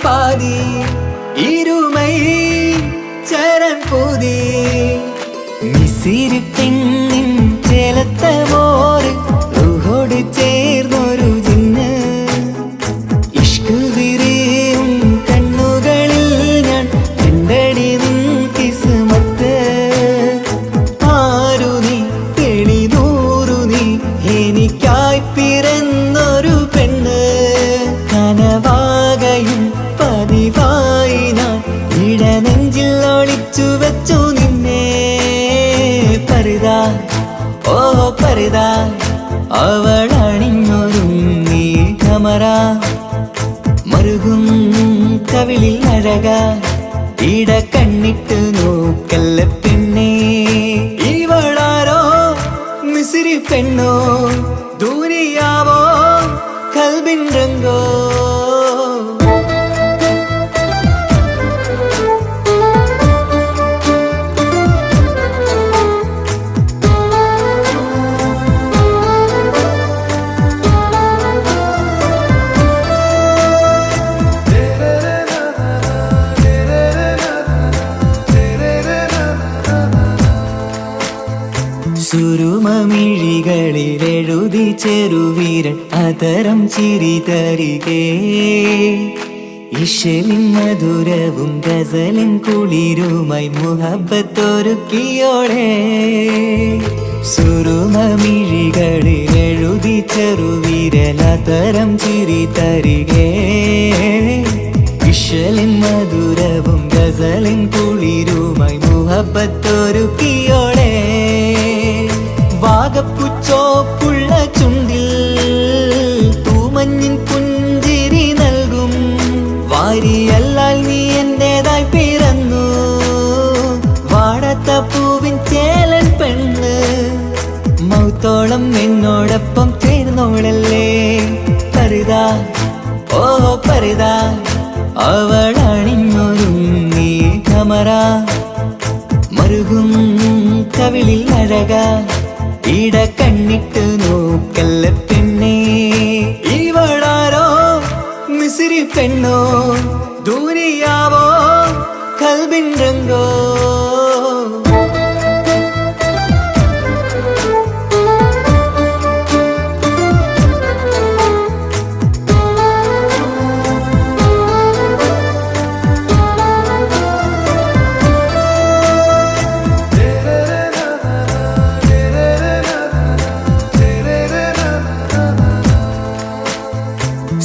പാതി ഇരുമൈ ചരൻ പൂതി മിസിരി പെണ്ണിൻ ചേലത്ത മോറ് റൂഹോട് ചേർന്നൊരു ജിന്ന് ഇഷ്ക് വിരിയും കണ്ണുകളിൽ ഞാൻ കണ്ടടി നിൻ കിസ്മത്ത് ആരു നീ തെളിനൂറു നീ എനിക്കായി പിറന്നൊരു പെണ്ണ് കനവാകയും പതിവായി ഞാൻ ഇടനെഞ്ചിൽ ഒളിച്ചു വെച്ചു നിന്നെ പരിതാ ഓ പരിതാ അവളണിഞ്ഞൊരുങ്ങി കമറ മറുകും കവിളിൽ അഴക ഇട കണ്ണിട്ട് നോക്കല്ല പെണ്ണേ ഇവളാരോ മിസിരി പെണ്ണോ ദൂരിയാവോ കൽബിൻ രംഗോ സുരുമമിഴികളിൽ എഴുതി ചെറുവീരൻ അതരം ചിരി തരികേ ഇശലിൻ മധുരവും ഗസലിൻ കുളിരുമായി മുഹബത്തൊരുക്കിയോളെ സുരുമമിഴികളിൽ എഴുതി ചെറുവീരൻ അതരം ചിരി തരികേ ഇശലിൻ മധുരവും ഗസലിൻ കുളിരുമായി മുഹബത്തൊരുക്കിയോളെ വാഗപ്പുച്ചോപ്പുള്ള ചുണ്ടിൽ തൂമഞ്ഞിൻ പുഞ്ചിരി നൽകും വാരിയല്ലാൽ നീ എന്റേതായി പിറന്നു വാടാത്ത പൂവിൻ ചേലൻ പെണ്ണ് മൗത്തോളം എന്നോടൊപ്പം ചേർന്നോളല്ലേ പരിതാ ഓ പരിതാ അവളണിഞ്ഞൊരുങ്ങി കമറ മറുകും കവിളിൽ അഴക ഇട കണ്ണിട്ട് നോക്കല്ല പെണ്ണേ ഇവളാരോ മിസിരി പെണ്ണോ ദൂരിയാവോ കൽബിൻ രംഗോ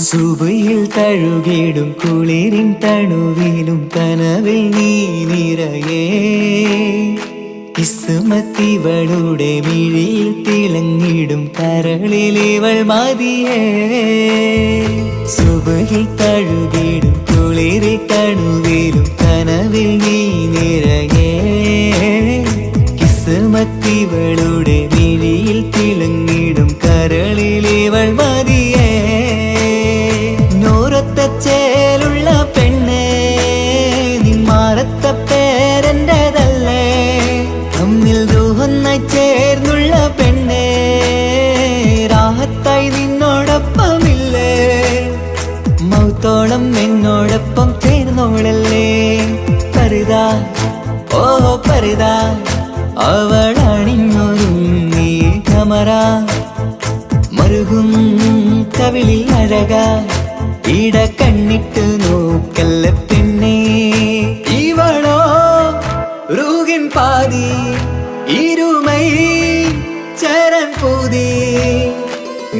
സുബയിൽ തഴുകിടും കുളിരിൻ തണുവിലും കനവിൽ നീ നിറയേ കിസ്മത്തിവളുടെ മിഴിയിൽ തിളങ്ങിടും കരളിലിവൾ മതിയേ സുബയിൽ തഴുകിടും കുളിരിൻ തണുവിലും കനവിൽ നീ നിറയേ കിസ്മത്തിവളുടെ മിഴിയിൽ തിളങ്ങിടും കരളിലിവൾ മതിയേ ചേലുള്ള പെണ്ണേ നിന്മാറത്ത പേരെന്റേതല്ലേ തമ്മിൽ ദൂഹൊന്നായി ചേർന്നുള്ള പെണ്ണേ രാഹത്തായി നിന്നോടൊപ്പമില്ലേ മൗത്തോളം എന്നോടൊപ്പം ചേർന്നോളല്ലേ പരിതാ ഓ പരിതാ അവളണിഞ്ഞൊരുങ്ങി കമറ മറുകും കവിളിൽ അഴക ഇട കണ്ണിട്ട് നോക്കല്ല പെണ്ണേ ഇവളോ റൂഹിൻ പാതി ഇരുമൈ ചരൻ പൂതി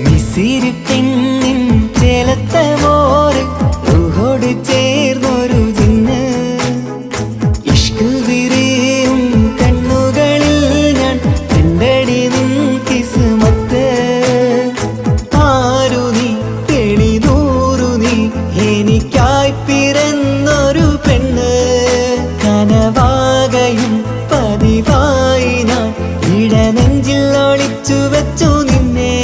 മിസിരി പെണ്ണിൻ ചേലത്ത മോറ് റൂഹോട് ചേർന്നൊരു ജിന്ന് ഇഷ്ക് വിരിയും കണ്ണുകളിൽ ഞാൻ കണ്ടടി നിൻ കിസ്മത്ത് ആരു നീ തെളിനൂറു നീ എനിക്കായി പിറന്നൊരു പെണ്ണ് കനവാകയും പതിവായി ഞാൻ ഇടനെഞ്ചിൽ ഒളിച്ചു വെച്ചു നിന്നെ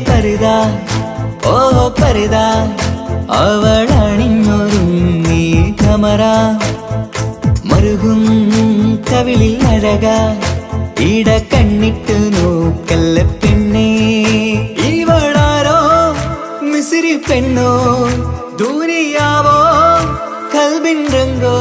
പരിതാ ഓ പരിതാ അവളണിഞ്ഞൊരുങ്ങി കമറ മറുകും കവിളിൽ അഴക ഇട കണ്ണിട്ട് നോക്കല്ല പെണ്ണേ ഇവളാരോ മിസിരി പെണ്ണോ ദൂരിയാവോ കൽബിൻ രംഗോ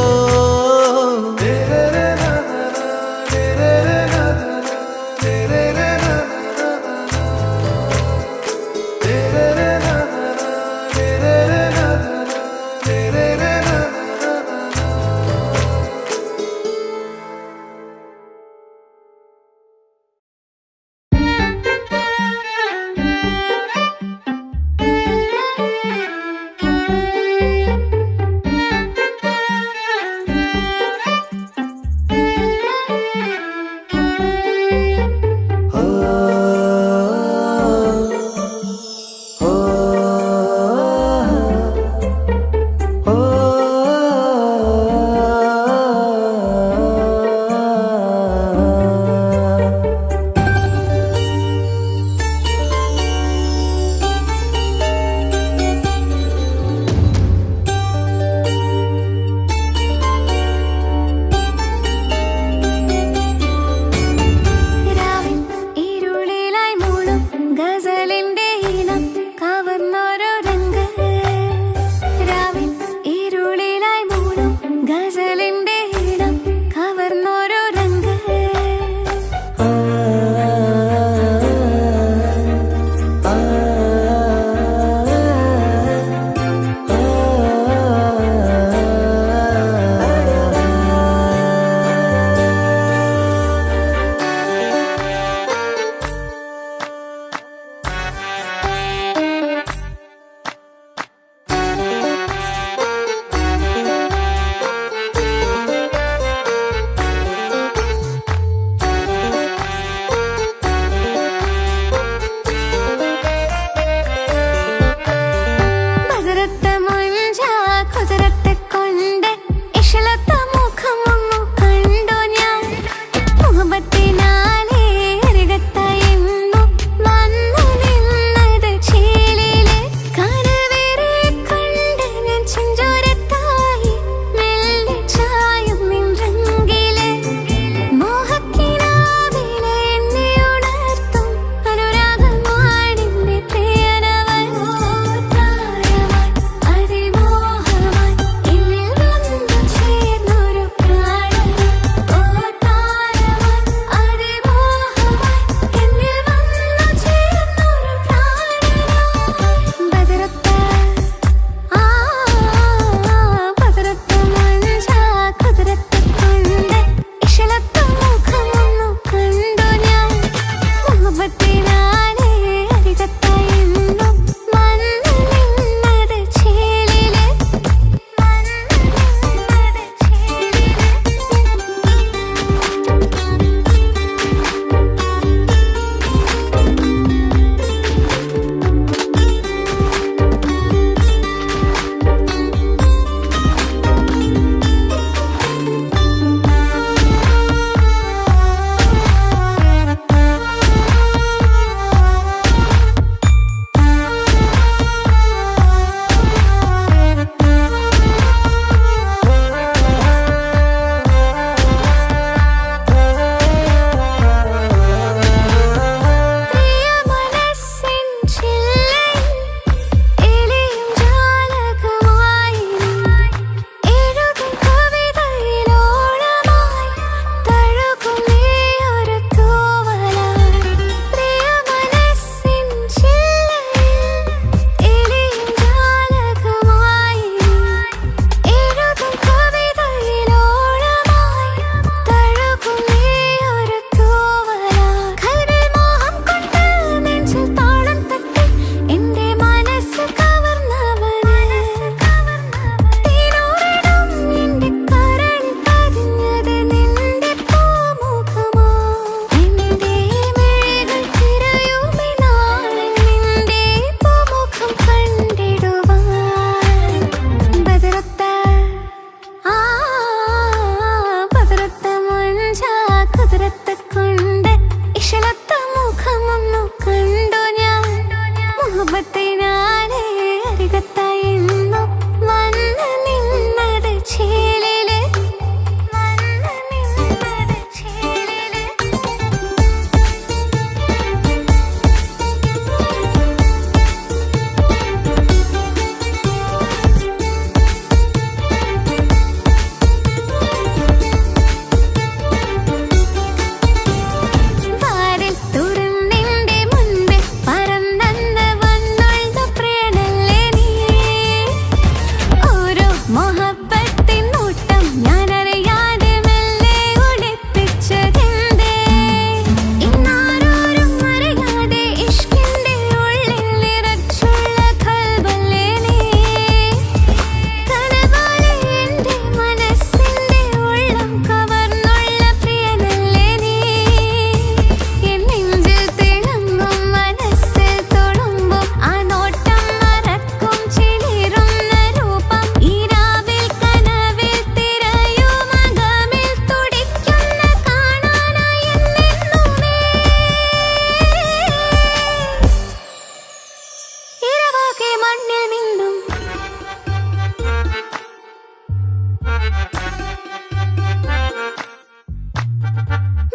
നോക്കി മണ്ണിൽ മിന്നും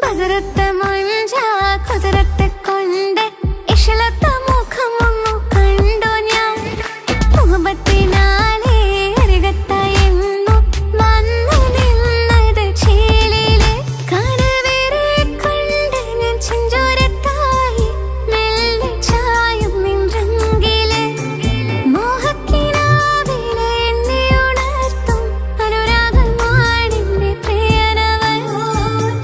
ബദറത്ത മഞ്ച കുതിരത്തെ കൊണ്ട് ഇഷലത്ത മുഖം ഒന്നു കണ്ടു ഞാൻ മുഹബത്തിനാലേ അരികത്തായെന്നു വന്നു നിന്നത് ചേലിലെ കനവേറെ കൊണ്ട് ഞാൻ ചെഞ്ചോരത്തായി മെല്ലെ ചായും നിൻറങ്കിലെ മോഹക്കിനാവിലെ എന്നെ ഉണർത്തും അനുരാഗമാണിന്റെ പ്രിയനവൻ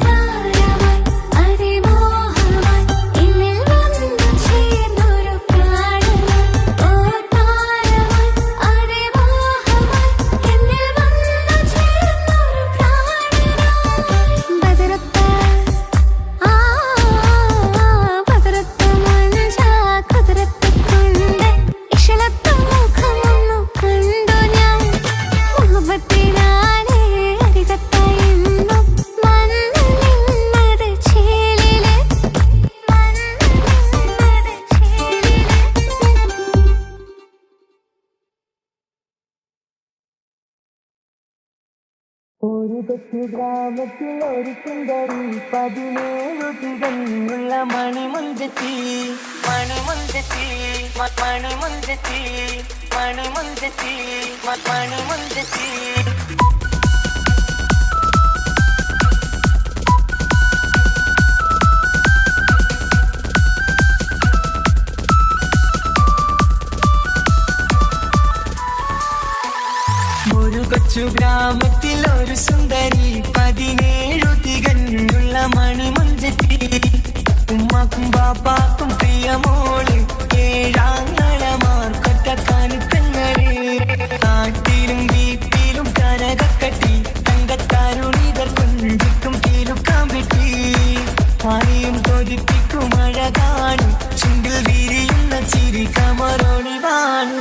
താരമായി അതിമോഹമായി എന്നിൽ വന്നു ചേർന്നൊരു പ്രാണനായി ഓ താരമായി അതിമോഹമായി എന്നിൽ വന്നു ചേർന്നൊരു പ്രാണനായി ബദറത്ത ബദറത്ത മഞ്ച കുതിരത്തെ കൊണ്ട് ഇഷലത്ത മുഖമൊന്നു കണ്ടു ഞാൻ മുഹബത്തിനാലേ അരികത്തായെന്നു വന്നു നിന്നത് ചേലിലെ ഒരു കൊച്ചു ഗ്രാമത്തിൽ ഒരു സുന്ദരി 17 തികഞ്ഞുള്ള മണിമുഞ്ചത്തി മണിമുഞ്ചത്തി മണിമുഞ്ചത്തി മണിമുഞ്ചത്തി മണിമുഞ്ചത്തി ഒരു കൊച്ചു ഗ്രാമത്തിൽ ഒരു സുന്ദരി 17 തികഞ്ഞുള്ള മണിമുഞ്ചത്തി ഉമ്മാക്കും ബാപ്പാക്കും പ്രിയമോള് ഏഴാങ്ങളമാർക്കൊറ്റക്കാനുത്തങ്ങള് നാട്ടിലും വീട്ടിലും കനകക്കട്ടി തങ്കത്താരുണിതർ കൊഞ്ചിക്കും കീലുക്കാൻ പറ്റി ആരെയും കൊതിപ്പിക്കും അഴകാണ് ചുണ്ടിൽ വിരിയുന്ന ചിരി കമറൊളിവാണ്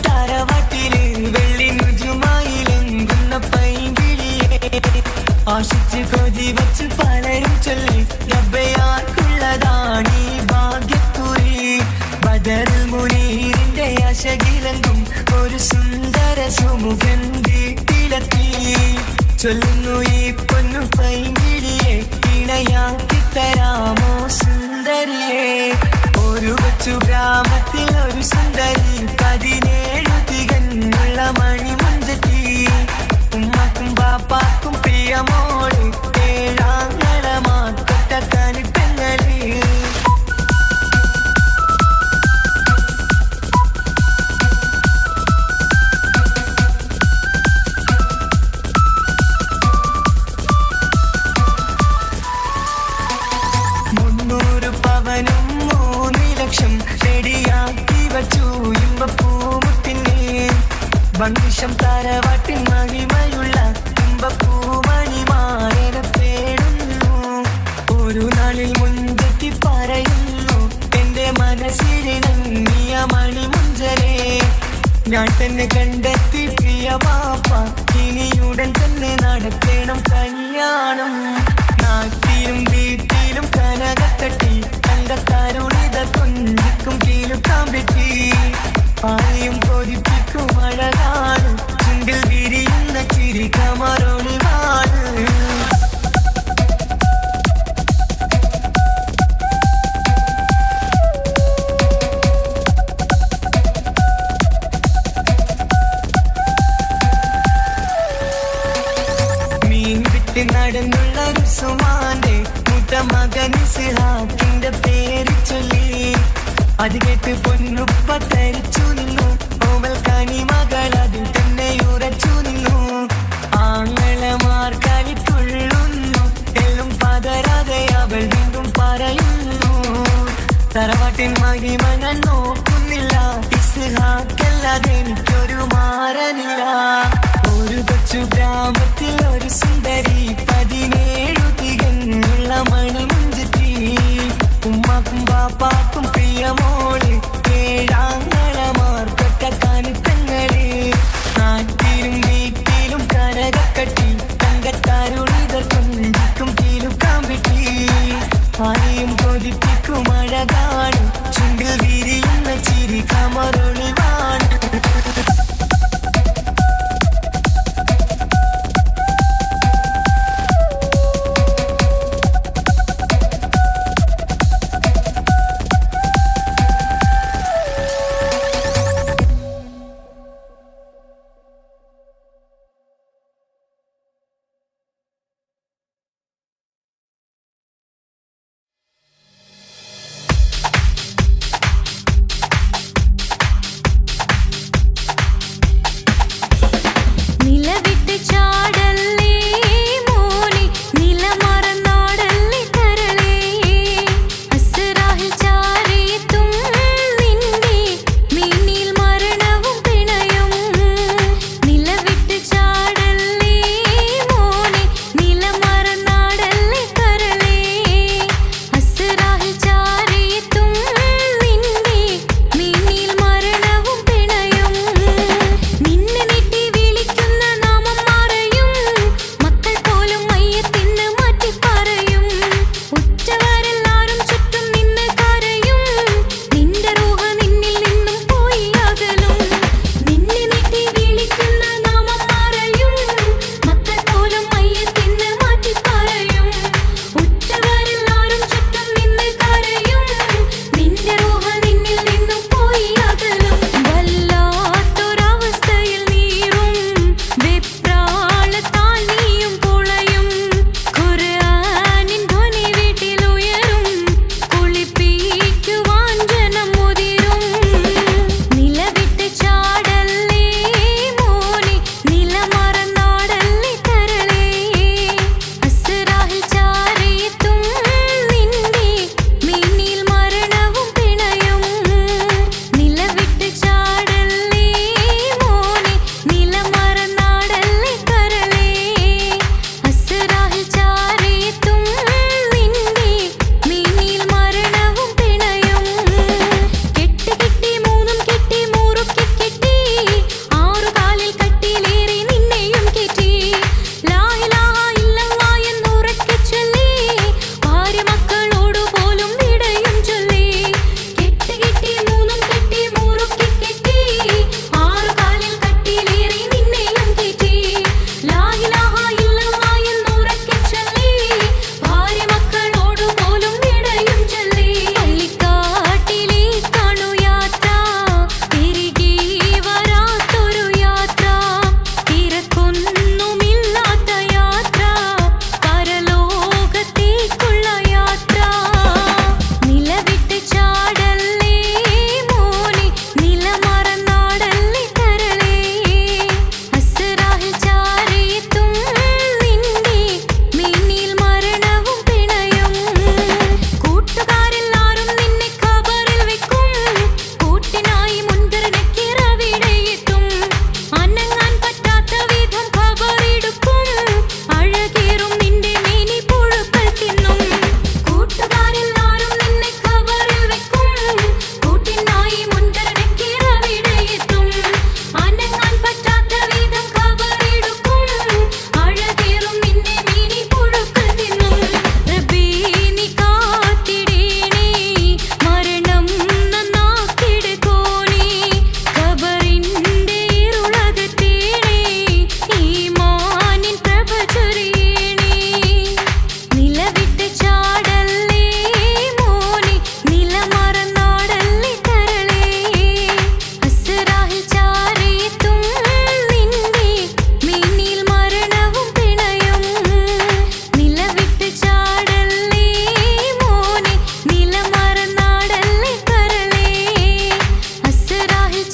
താരവാട്ടില് വെള്ളി നുജുമായിലെങ്കുന്ന പൈങ്കിളിയെ ആശിച്ച് കൊതി വച്ച് പലരും ചൊല്ലി റബ്ബയാർക്കുള്ളതാണീ ഭാഗ്യക്കുറി ബദറുൽ മുനീറിന്റെ അശകിലങ്കും ഒരു സുന്ദര സുമുഖൻ വീട്ടിലെത്തി ചൊല്ലുന്നു ഈ പൊന്നു പൈങ്കിളിയെ ഇണയാക്കി തരാമോ സുന്ദരിയെ ഒരു കൊച്ചു ഗ്രാമത്തിൽ ഒരു സുന്ദരി 17 തികഞ്ഞുള്ള മണിമുഞ്ചത്തി ഉമ്മാക്കും ബാപ്പാക്കും പ്രിയമോള് ഏഴാങ്ങളമാർക്കൊറ്റക്കാനുത്തങ്ങള് പവനും 3 ലക്ഷം റെഡിയാക്കി വച്ചു ഇമ്പപ്പൂമുത്തിന് ഭംഗിഷം താരവാട്ടിൻ മഹിമയുള്ള ഇമ്പപ്പൂമണിമാരെ പേടുന്നു ഒരു നാളിൽ മുഞ്ചത്തി പറയുന്നു എന്റെ മനസ്സിലിണങ്ങിയ മണിമുഞ്ചരെ ഞാൻ തന്നെ കണ്ടെത്തി പ്രിയ ബാപ്പ ഇനിയുടൻ തന്നെ നടക്കണം കല്യാണം നാട്ടിലും വീട്ടിലും കനകത്തട്ടി തങ്കത്താരുണിത കൊഞ്ചിക്കും കീലുക്കാൻ പറ്റി ആരെയും കൊതിപ്പിക്കും അഴകാണ് ചുണ്ടിൽ വിരിയുന്ന ചിരി കമറൊളിവാണ് മീൻ വിട്ട് നടന്നുള്ള റുസുമാന്റെ മകൻ ഇസ്ഹാഖിന്റെ പേര് ചൊല്ലി അത് കേട്ട് പൊന്നുപ്പ തരിച്ചു നിന്നു ഓവൽ കനി മകൾ അതിൽ തന്നെ ഉറച്ചു നിന്നു ആങ്ങളമാർ കളിക്കൊള്ളുന്നു എല്ലും പതരാതെ അവൾ വീണ്ടും പറയുന്നു തറവാട്ടിൻ മഹിമ ഞാൻ നോക്കുന്നില്ല ഇസ്ഹാഖല്ലാതെ എനിക്കൊരു മാറനില്ല ഒരു കൊച്ചു ഗ്രാമത്തിൽ ഒരു സുന്ദരി 17 തികഞ്ഞുള്ള മണിമുഞ്ചത്തി ഉമ്മാക്കും ബാപ്പാക്കും പ്രിയമോള് ഏഴാങ്ങൾ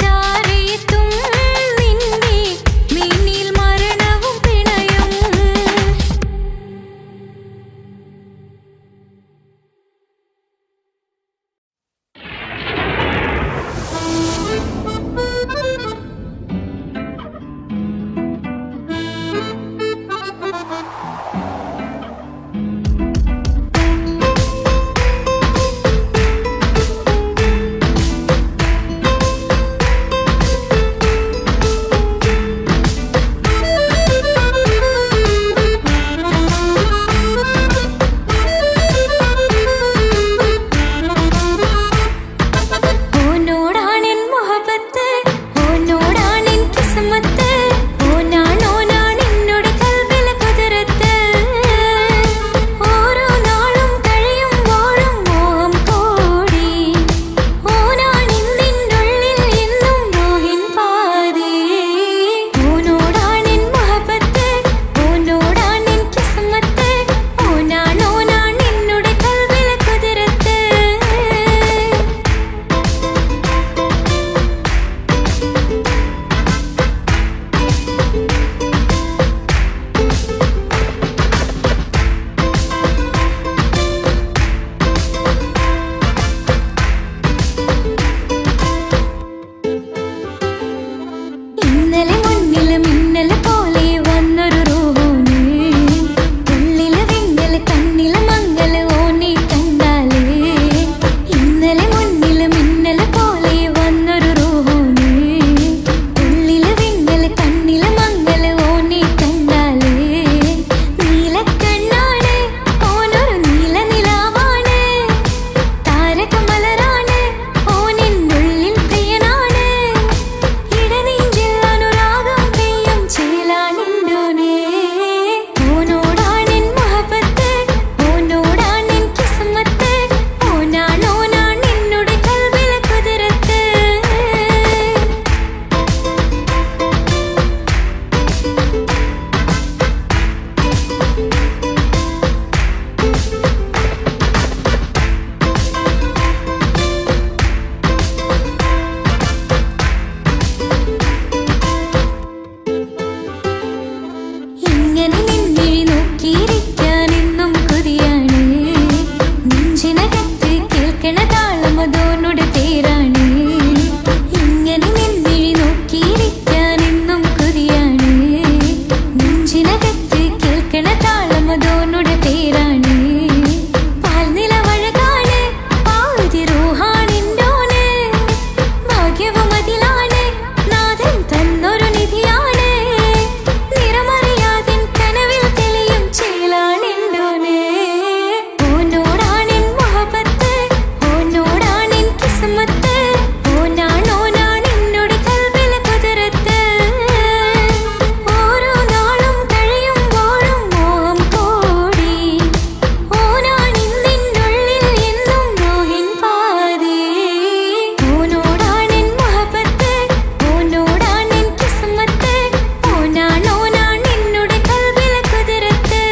ചാരിയെത്തും നിന്റെ മിന്നിൽ മരണവും പിണയും. ഓനോടാണെൻ മുഹബത്ത്, ഓനോടാണെൻ കിസ്മത്ത്, ഓനാണ് എന്നോട് കൽബിലെ കുതിരത്ത്. ഓരോ നാളും കഴിയുമ്പോഴും മോഹം കൂടി, ഓനാണിന്നിൻ്റെ ഉള്ളിൽ എന്നും മോഹിൻ പാതി. ഓനോടാണെൻ മുഹബത്ത്, ഓനോടാണെൻ കിസ്മത്ത്, ഓനാണ് എന്നോട് കൽബിലെ കുതിരത്ത്. ഇന്നലെ മുന്നില് മിന്നല് പോലെ വന്നൊരു റൂഹോന്, ഉള്ളില് വിങ്ങല് കണ്ണില് മങ്ങല് ഓനെ കണ്ടാല്. ഇന്നലെ മുന്നില് മിന്നല് പോലെ വന്നൊരു റൂഹോന്, ഉള്ളില് വിങ്ങല് കണ്ണില് മങ്ങല് ഓനെ കണ്ടാല്. നീലക്കണ്ണാണ് ഓനൊരു നീല നിലാവാണ്, താരകമലരാണ് ഓനെൻ്റെ ഉള്ളിൽ പ്രിയനാണ്. ഇടനെഞ്ചിൽ അനുരാഗം പെയ്യും ചേലാണിണ്ടോനെ. ഓനോടാണെൻ മുഹബത്ത്, ഓനോടാണെൻ കിസ്മത്ത്, ഓനാണ് എന്നോട് കൽബിലെ കുതിരത്ത്. ഇങ്ങനെ നിന്നിഴി നോക്കിയിരിക്കാൻ എന്നും കൊതിയാണ്, നെഞ്ചിനകത്ത് കേൾക്കണ താളം അതോനോട് പേരാണ്. ഇങ്ങനെ നിന്നിഴി നോക്കിയിരിക്കാൻ എന്നും കൊതിയാണ്, നെഞ്ചിനകത്ത് കേൾക്കണ താളം അതോനോട് പേരാണ്. പാൽനിലവഴകാണ് പാതി റൂഹാണെൻ്റോന്, ഭാഗ്യവും അതിലാണ് നാഥൻ തന്നൊരു നിധിയാണ്. നിറമറിയാതിൻ കനവിൽ തെളിയും ചേലാണെൻ്റോന്. ഓനോടാണെൻ മുഹബത്ത്, ഓനോടാണെൻ കിസ്മത്ത്, ഓനാണ് എന്നോട് കൽബിലെ കുതിരത്ത്. ഓരോ നാളും കഴിയുമ്പോഴും മോഹം കൂടി, ഓനാണിന്നിൻ്റെ ഉള്ളിൽ എന്നും മോഹിൻ പാതി. ഓനോടാണെൻ മുഹബത്ത്, ഓനോടാണെൻ കിസ്മത്ത്, ഓനാണ് എന്നോട് കൽബിലെ കുതിരത്ത്.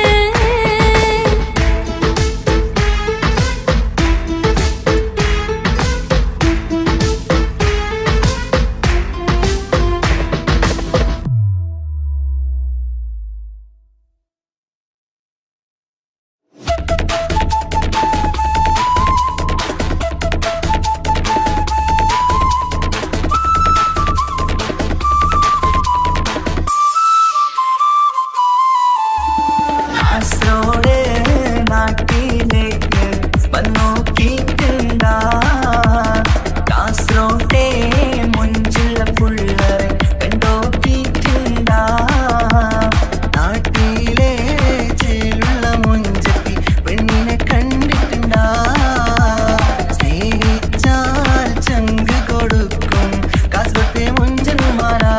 കാസർഗോഡ് നാട്ടിലേക്ക് വന്നോക്കിയിട്ടുണ്ടാ, കാസർഗോട്ടെ മുഞ്ചുള്ള പുള്ളറെ കണ്ടോക്കിയിട്ടുണ്ടാ. നാട്ടിലെ ചേലുള്ള മുഞ്ചത്തി പെണ്ണിനെ കണ്ടിട്ടുണ്ടാ, സ്നേഹിച്ചാൽ ചങ്ക് കൊടുക്കും കാസർഗോട്ടെ മുഞ്ചന്മാരാ.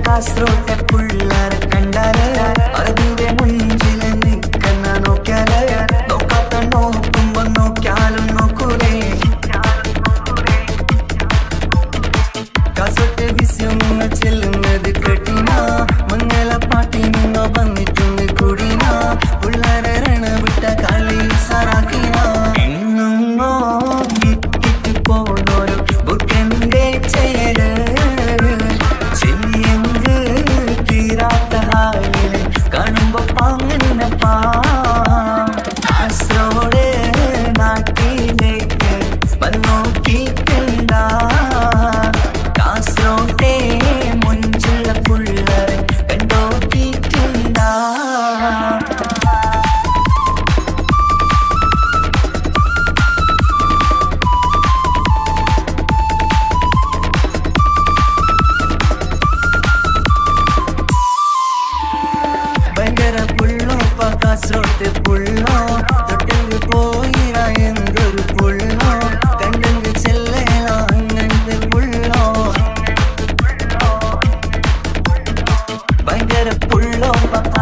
കാസർഗോട്ടെ പുള്ളറെ കണ്ടാല് അതിന്റെ മുഞ്ചില് നിൽക്കുന്ന നോക്കിയാല് നോക്കാത്ത നോക്കുമ്പോ നോക്കിയാലും നോക്കൂലേ. കാസർഗോട്ടെ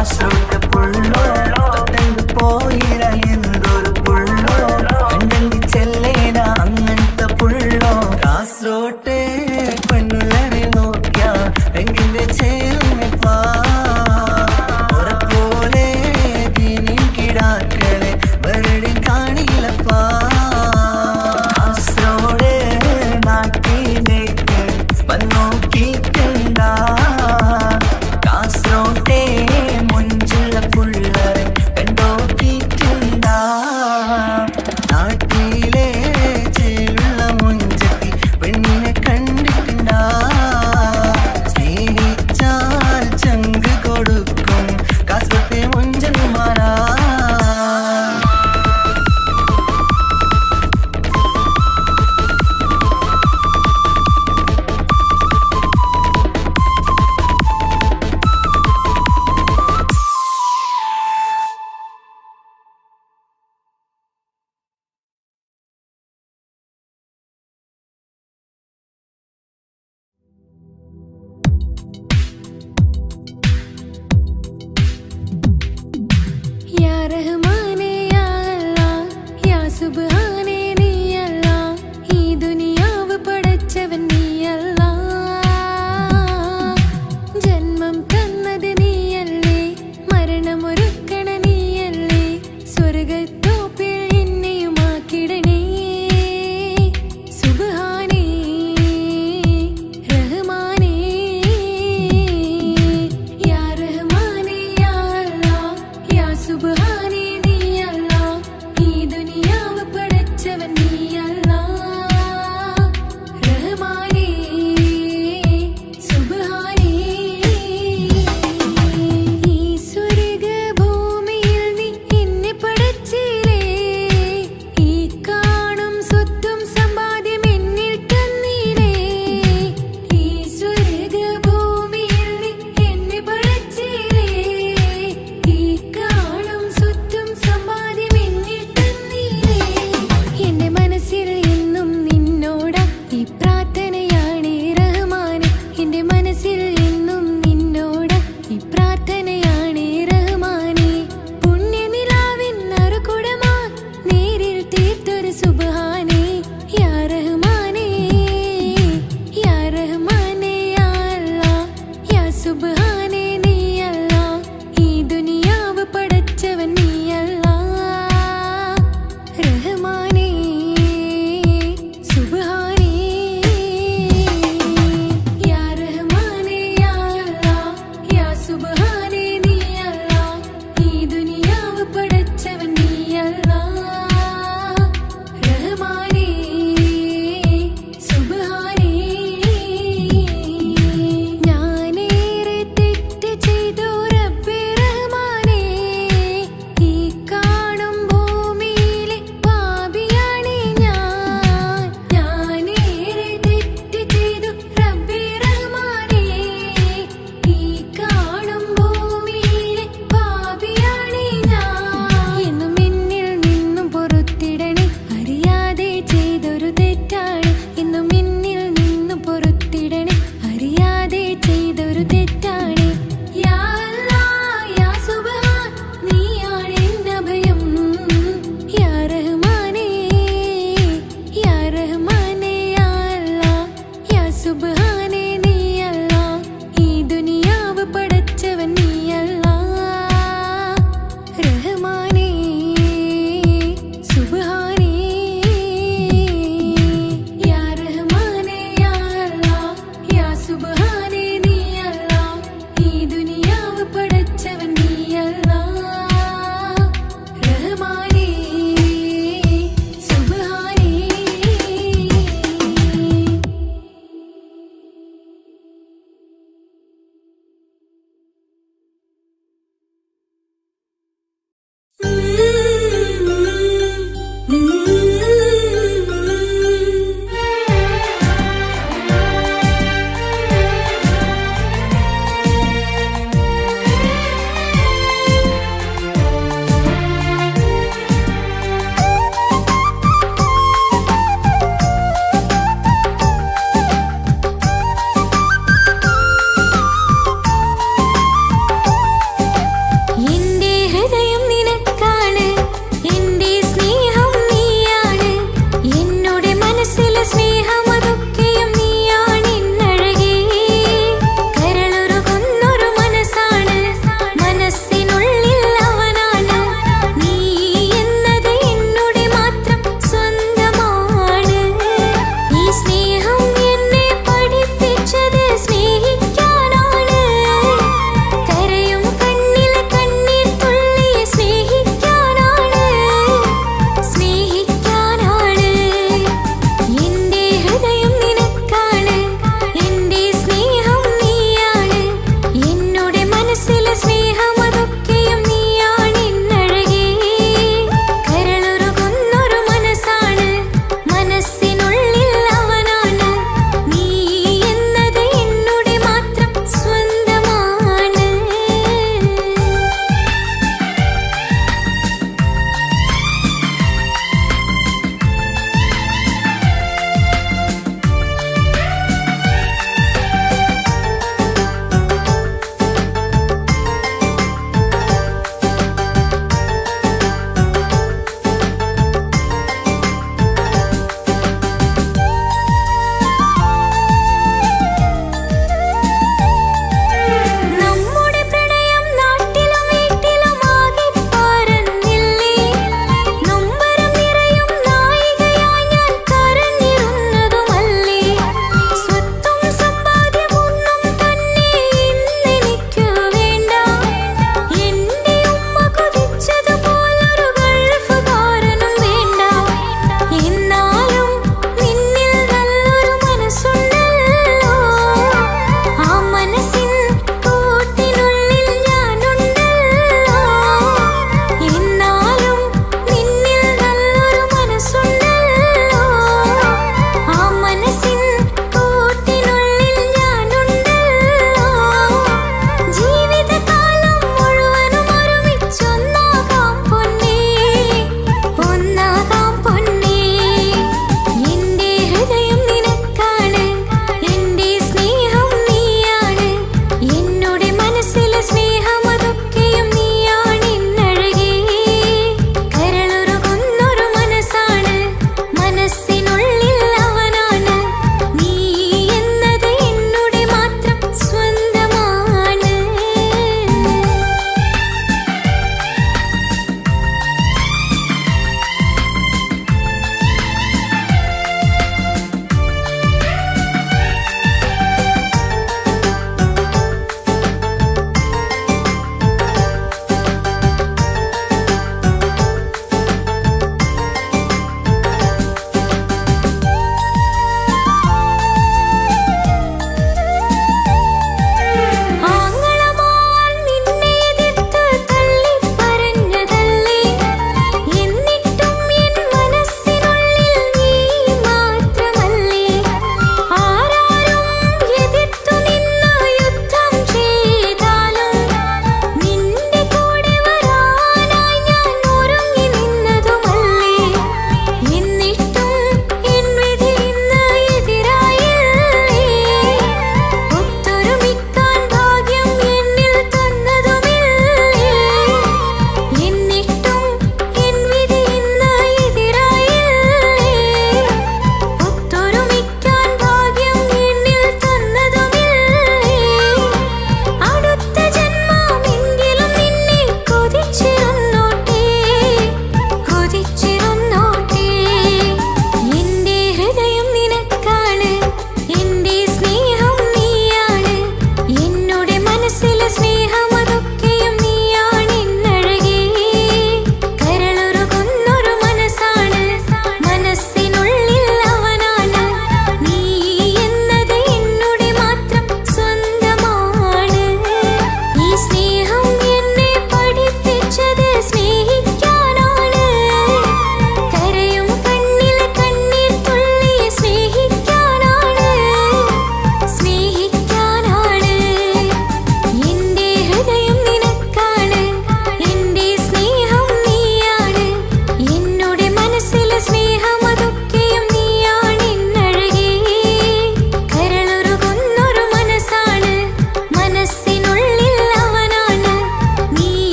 കാസർഗോഡ് പുള്ളോ തൊട്ടങ്ങ് പോയിര എന്തൊരു പുള്ളോ കണ്ടെങ്കി ചെല്ലേന അങ്ങനത്തെ പുള്ളോ കാസർഗോട്ടെ പെണ്ണുള്ളവരെ നോക്കിയ എങ്കിന്റെ ചേർന്നിപ്പാ പോലെ ദീനിൻ കിടാക്കളെ വെറുതെ കാണില്ലപ്പാ കാസർഗോഡ് നാട്ടിലേക്ക് വന്നോക്കിട്ടുണ്ടാ കാസർഗോട്ടെ മുഞ്ചിൽ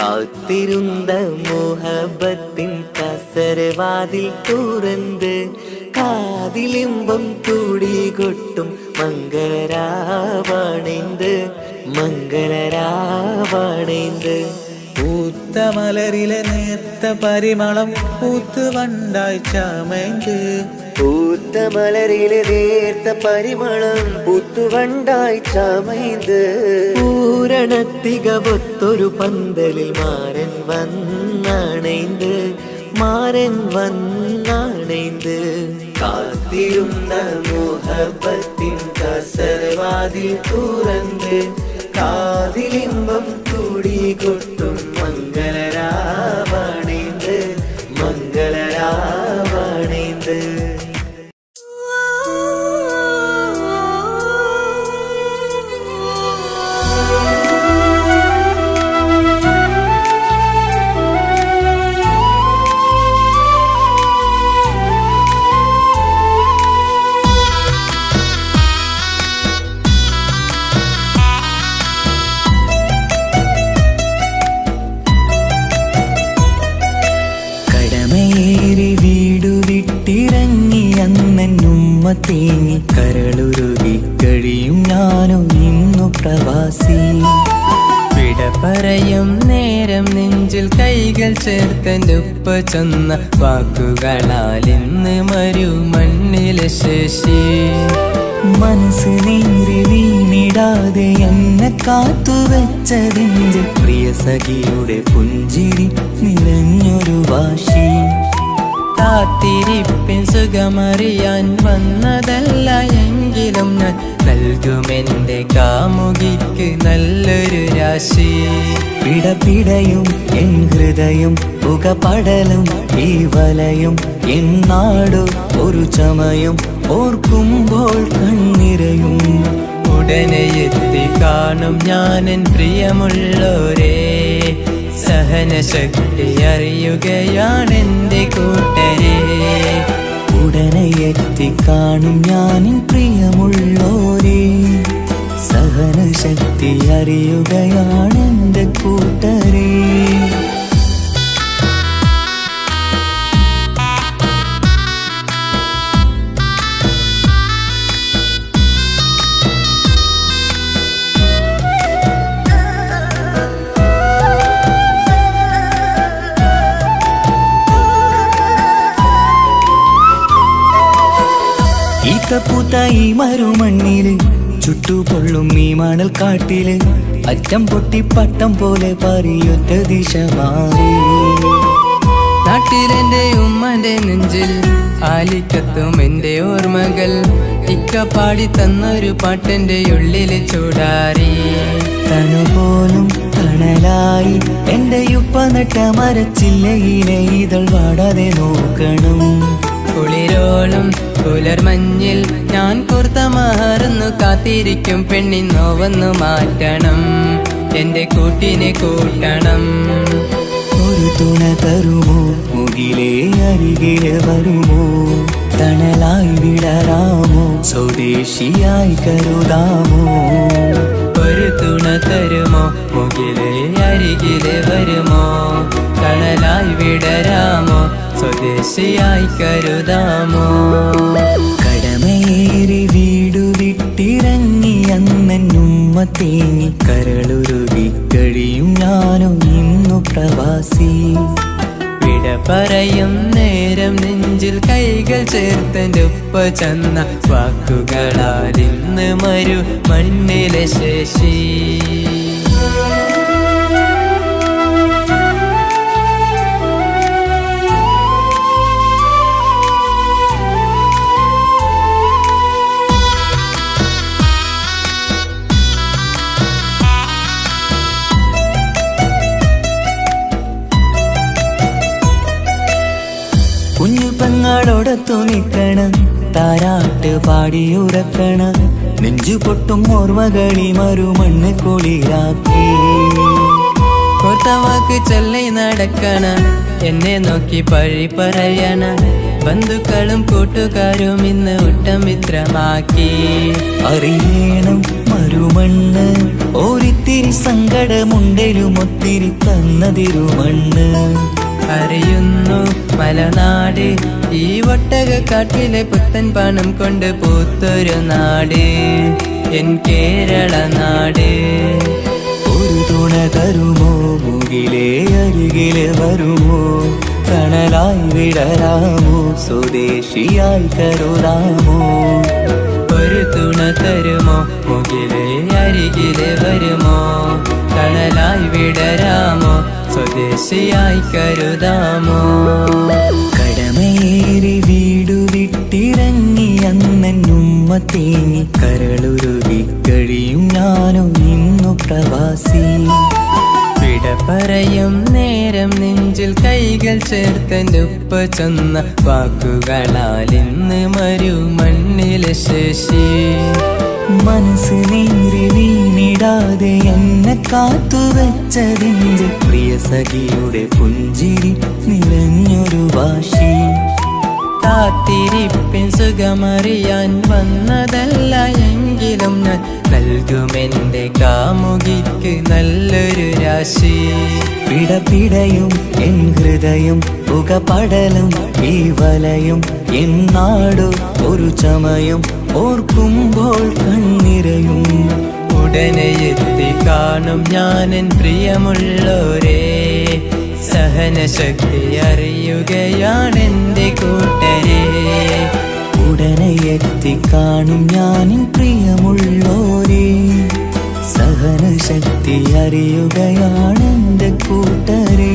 കാത്തിരുന്ന മോഹബത്തിൻ കസരവാതിൽ തുറന്ന് കാതിലിമ്പം കൂടി കൊട്ടും മംഗളരാവണിന്ത് മംഗളരാവണിന്ത്. പൂത്ത മലരിലെ നേർത്ത പരിമളം പൂത്തുവണ്ടായി ചമയ്ക്ക്. പൂത്ത മലരിലെ നേർത്ത പരിമളം പൂത്തുവണ്ടായി ചമയ്ത്. പൂരണത്തികവൊത്തൊരു പന്തലിൽ മാരൻ വന്നണൈന്ത് മാരൻ വന്നണൈന്ത്. കാത്തിരുന്ന മോഹബത്തിൻ കസരവാതിൽ തുറന്ന് കാതിലിമ്പം കൂടി കൊട്ടും മംഗളരാവണിന്ത് മംഗളരാവണിന്ത്. തേങ്ങി കരളുരുകി കഴിയും ഞാനും ഇന്നു പ്രവാസി. വിട പറയും നേരം നെഞ്ചിൽ കൈകൾ ചേർത്തെൻ്റെ ഉപ്പ ചെന്ന വാക്കുകളാൽ ഇന്ന് മരു മണ്ണിലെ ശേഷി. മനസ്സ് നീറി വീണിടാതെ എന്നെ കാത്തുവെച്ചതിൻ്റെ പ്രിയ സഖിയുടെ പുഞ്ചിരി നിറഞ്ഞൊരു വാശി. കാത്തിരിപ്പിൻ സുഖമറിയാൻ വന്നതല്ല എങ്കിലും ഞാൻ നൽകുമെൻ്റെ കാമുകിക്ക് നല്ലൊരു രാശി. പിടപിടയും എൻ ഹൃദയം പുകപടലും ഈ വലയും എന്നാടു ഒരു ചമയം ഓർക്കുമ്പോൾ കണ്ണിരയും. ഉടനെ എത്തി കാണും ഞാനെൻ പ്രിയമുള്ളോരേ. സഹനശക്തി അറിയുകയാണെൻ്റെ കൂട്ടരെ. ഉടനെ എത്തി കാണും ഞാനിൻ പ്രിയമുള്ളോരേ. സഹനശക്തി അറിയുകയാണെൻ്റെ കൂട്ടരെ. പൂത്ത ഈ മരുമണ്ണില് ചുട്ടുപൊള്ളും ഈ മണൽ കാട്ടില് അറ്റം പൊട്ടി പട്ടം പോലെ പറയൊറ്റ ദിശ മാറി. നാട്ടിലെന്റെ ഉമ്മന്റെ നെഞ്ചിൽ ആലിക്കത്തും എൻ്റെ ഓർമ്മകൾ. ഇക്ക പാടി തന്നൊരു പാട്ടെൻ്റെ ഉള്ളില് ചൂടാറി. തണുപോലും തണലായി എൻ്റെ ഉപ്പ നട്ട മരച്ചില്ലയിലെ ഇതൾ വാടാതെ നോക്കണം. കുളിരോളം പുലർമഞ്ഞിൽ ഞാൻ കുർത്ത മാറുന്നു കാത്തിരിക്കും പെണ്ണിന്നോവന്നു മാറ്റണം. എൻ്റെ കൂട്ടിനെ കൂട്ടണം. ഒരു തുണ തരുമോ മുകിലേ അരികിലെ വരുമോ. തണലായി വിടരാമോ സ്വദേശിയായി കരുതാമോ. ഒരു തുണ തരുമോ മുകിലേ അരികിലെ വരുമോ. തണലായി വിടരാമോ സ്വദേശിയായി കരുതാമോ. കടമയേറി വീടു വിട്ടിറങ്ങി അന്നുമ്മ തേങ്ങി കരളുരുകി കഴിയും ഞാനും ഇന്നു പ്രവാസി. വിട പറയും നേരം നെഞ്ചിൽ കൈകൾ ചേർത്തെൻ്റെ ഉപ്പ ചെന്ന വാക്കുകളാൽ ഇന്ന് മരു മണ്ണിലെ ശേഷി. കുഞ്ഞു പെങ്ങളോടൊത്തു നിൽക്കണം താരാട്ട് പാടിയുറക്കണം. നെഞ്ചു പൊട്ടും ഓർമ്മകളി മറുമണ്ണ് കുളിരാക്കി. കോർത്തവാക്ക് ചൊല്ലി നടക്കണ എന്നെ നോക്കി പഴി പറയണ. ബന്ധുക്കളും കൂട്ടുകാരും ഇന്ന് ഉട്ടമിത്രമാക്കി. അറിയണം മരുമണ്ണ് ഒരിത്തിരി സങ്കടമുണ്ടേലും ഒത്തിരി തന്നതിരുമണ്ണ്. അറിയുന്നു മലനാട് ഈ ഒട്ടകക്കാട്ടിലെ പുത്തൻ പണം കൊണ്ട് പൂത്തൊരു നാട് എൻ കേരള നാട്. ഒരു തുണ തരുമോ മുകിലേ അരികിലെ വരുമോ കണലായി വിടരാമോ സ്വദേശിയായി കരുതാമോ. ഒരു തുണ തരുമോ മുകിലേ അരികിലെ വരുമോ കണലായി വിടരാമോ സ്വദേശിയായി കരുതാമോ. കടമേറി വീടു വിട്ടിറങ്ങി അന്നുമ്മ തേങ്ങി കരളുരുകി കഴിയും ഞാനോ ഇന്നു പ്രവാസി. വിട പറയും നേരം നെഞ്ചിൽ കൈകൾ ചേർത്തെൻ്റെ ഉപ്പ ചൊന്ന വാക്കുകളാൽ ഇന്ന് മരുമണ്ണിലെ ശേഷി. മനസ്സ് നീറി വീണിടാതെ എന്നെ കാത്തുവെച്ചതിൻ്റെ പ്രിയ സഖിയുടെ പുഞ്ചിരി നിറഞ്ഞൊരു വാശി. കാത്തിരിപ്പിൻ സുഖമറിയാൻ വന്നതല്ല എങ്കിലും ഞാൻ നൽകുമെൻ്റെ കാമുകിക്ക് നല്ലൊരു രാശി. പിടപിടയും എൻ ഹൃദയം പുകപടലും ഈ വലയും എന്നാടോ ഒരു ചമയം ഓർക്കുമ്പോൾ കണ്ണിരയും. ഉടനെ എത്തി കാണും ഞാനെൻ പ്രിയമുള്ളോരേ സഹനശക്തി അറിയുകയാണെൻ്റെ കൂട്ടരെ. ഉടനെ എത്തിക്കാണും ഞാനിൻ പ്രിയമുള്ളോരേ സഹനശക്തി അറിയുകയാണെൻ്റെ കൂട്ടരേ.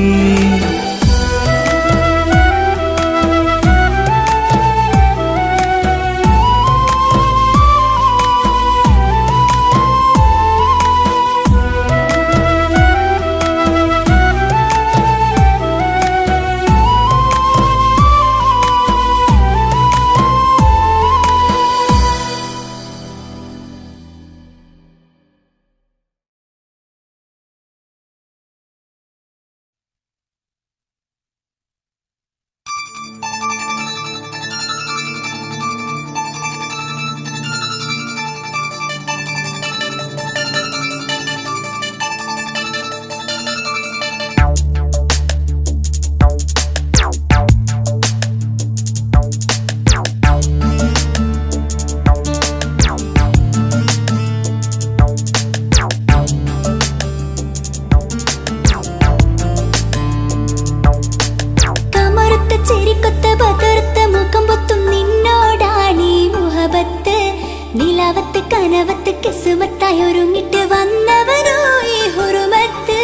നിലാവത്ത് കനവത്ത് കിസുമത്തായി ഒരുങ്ങിട്ട് വന്നവനോ ഈ ഹുറുമത്ത്.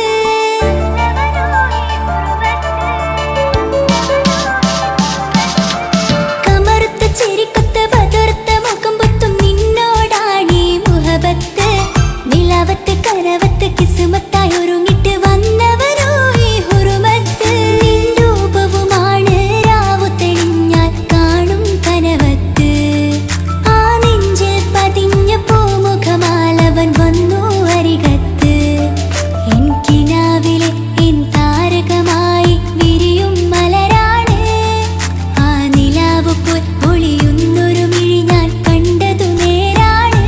കമറുത്ത ചിരിക്കൊത്ത ബദർത്ത മുഖം പൊത്തും നിന്നോടാണീ മുഹബത്ത്. നിലാവത്ത് കനവത്ത് കിസുമത്തായി ഒരുങ്ങിട്ട് വന്നവനോ ഈ ഹുറുമത്ത്. നിൻ രൂപവുമാണ് രാവു തെളിഞ്ഞാൽ കാണും കനവത്ത്. ആ നെഞ്ചിൽ പതിഞ്ഞ പൂമുഖമാലവൻ വന്നു അരികത്ത്. എൻ കിനാവിലെ എൻ താരകമായി വിരിയും മലരാണ്. ആ നിലാവ് പോൽ ഒളിയുന്നൊരു മിഴി ഞാൻ കണ്ടതു നേരാണ്.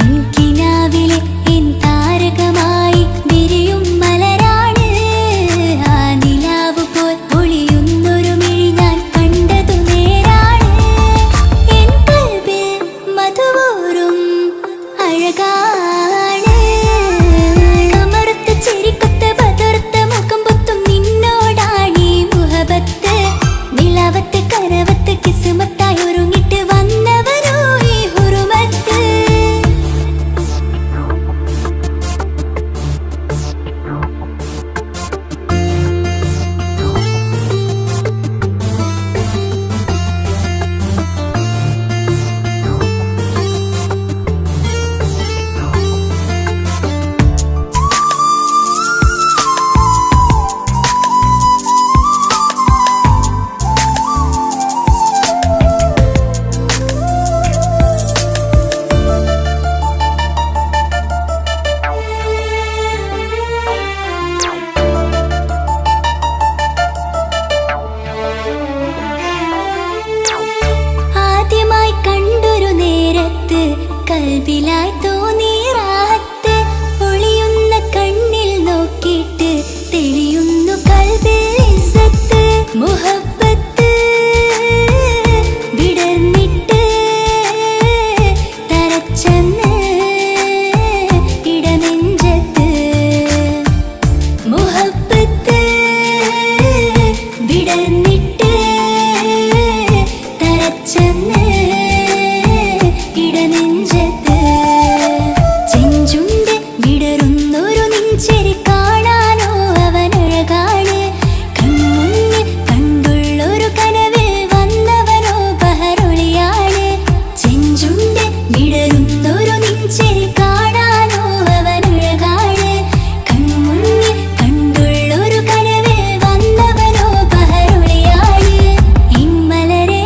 എൻ കിനാവിലെ എൻ താരകമായി വിരിയും മലരാണ്. ആ നിലാവ് പോൽ ഒളിയുന്നൊരു മിഴി ഞാൻ കണ്ടതു നേരാണ്. എൻ കൽബിൽ മധുവൂറും അഴകാണ്. കമറുത്ത ചിരിക്കൊത്ത ബദർത്ത മുഖം പൊത്തും നിന്നോടാണീ മുഹബത്ത്. നിലാവത്ത് കനവത്ത് കിസുമത്തായി ഒരുങ്ങിട്ട് വന്നവനോ ഈ ഹുറുമത്ത്. ആദ്യമായി കണ്ടൊരു നേരത്ത് കൽബിലായി തോന്നിയ മുഹബ്ബത്ത് വിടർന്നിട്ട് തരച്ചെന്ന് ഇടനെഞ്ചത്ത് മുഹബ്ബത്ത് വിടർന്നിട്ട് തരച്ചെന്ന് ഇടനെഞ്ചത്ത് ചെഞ്ചുണ്ട് വിടരുന്നൊരു നെഞ്ചിരി കാണാനോ അവനഴകാണ് കൺമുന്നിൽ കണ്ടുള്ളൊരു കനവിൽ വന്നവനോ ബഹറൊളിയാണ് ചെഞ്ചുണ്ട് വിടരുന്നൊരു നെഞ്ചിരി കാണാനോ അവനഴകാണ് കൺമുന്നിൽ കണ്ടുള്ളൊരു കനവിൽ വന്നവനോ ബഹറൊളിയാണ് ഇമ്മലരെ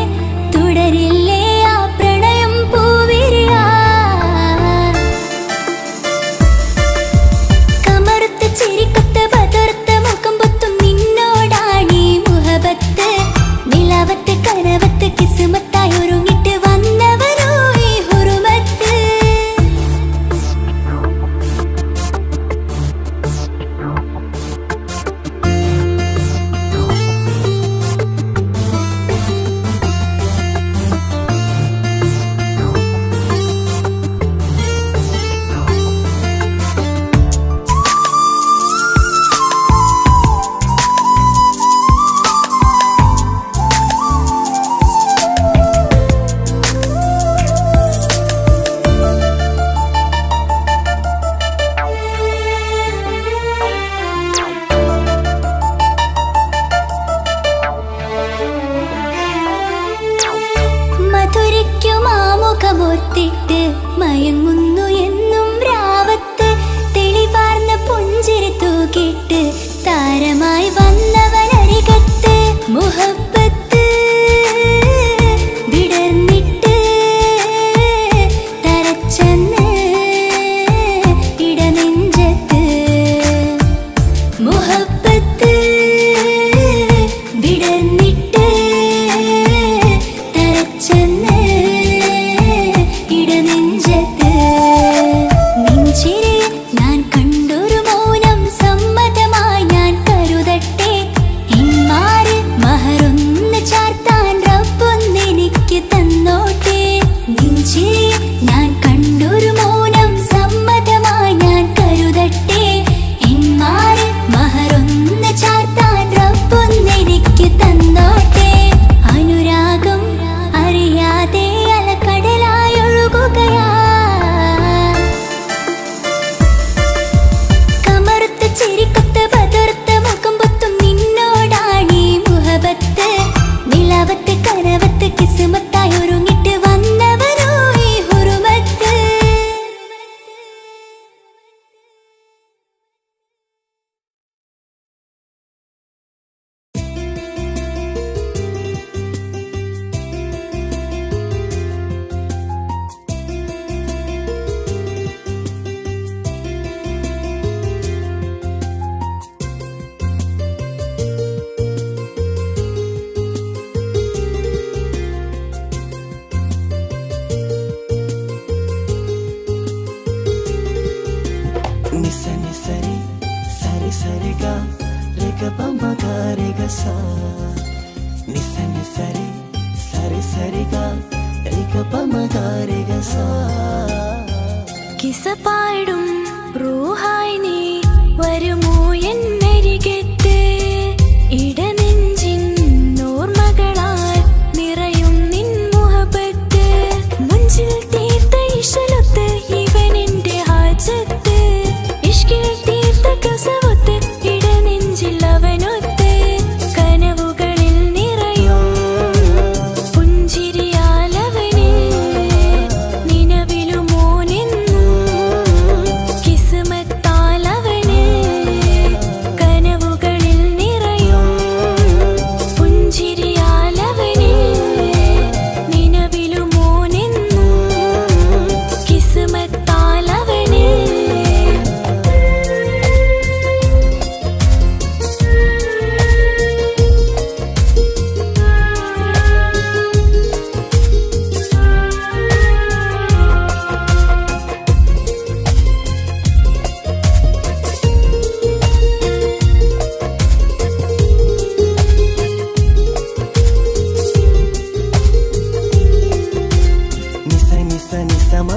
തുടരില്ലേ ആ പ്രണയം പൂവിരിയാ കമറുത്ത ചിരിക്കൊത്ത ബദർത്ത മുഖം പൊത്തും നിന്നോടാണീ മുഹബത്ത് നിലാവത്ത് കനവത്ത് കിസ്മത്തായി ഒരുങ്ങിട്ട് വന്നവനോ ഈ ഹുറുമത്ത് മധുരിക്കുമാമുഖമോർത്തിട്ട് മയങ്ങുന്നു എന്നും രാവത്ത് തെളിവാർന്ന പുഞ്ചിരി തൂക്കിട്ട് താരമായി വന്നവനരികത്ത് മുഹബ്ബത്ത് വിടർന്നിട്ട് തരച്ചെന്ന് ഇടനെഞ്ചത്ത് മുഹബ്ബത്ത് വിടർന്നിട്ട് തരച്ചെന്ന് ഇടനെഞ്ചത്ത് നെഞ്ചിരി ഞാൻ കണ്ടൊരു മൗനം സമ്മതമായി ഞാൻ കരുതട്ടെ ഇമ്മാര് മഹറൊന്ന് ചാർത്താൻ റബ്ബൊന്നെനിക്ക് തന്നോട്ടെ നെഞ്ചിരി ഞാൻ കണ്ടൊരു മൗനം സമ്മതമായി ഞാൻ കരുതട്ടെ ഇമ്മാര് മഹറൊന്ന് ചാർത്താൻ റബ്ബൊന്നെനിക്ക് തന്നോട്ടെ അനുരാഗം അറിയാതെ അലക്കടലായൊഴുകുകയാ കമറുത്ത ചിരിക്കൊത്ത ബദർത്ത മുഖം പൊത്തും നിന്നോടാണീ മുഹബത്ത് നിലാവത്ത് കനവത്ത് കിസ്മത്തായി ഒരുങ്ങിട്ട് വന്നവനോ ഈ ഹുറുമത്ത് నిస నిసరి సరి సరిగా రిగ పమగ రిగ సా నిస నిసరి సరి సరిగా రిగ పమగ రిగ സா കിസപാടും റൂഹായി നീ വരുമോ എന്നരികത്ത് ഇടനെഞ്ചിൻ ഓർമ്മകളാൽ നിറയും നിൻ മുഹബത്ത് മുഞ്ചിൽ തീർത്ത ഇശലൊത്ത് ഇവനെന്റെ ഹാജത്ത് ഇഷ്കിൽ തീർത്ത കസവത്ത് ഇടനെഞ്ചിൽ അവനൊത്ത് കനവുകളിൽ നിറയും പുഞ്ചിരിയാലവന് നിലവിലുമോനെന്നും കിസ്മത്താലവന്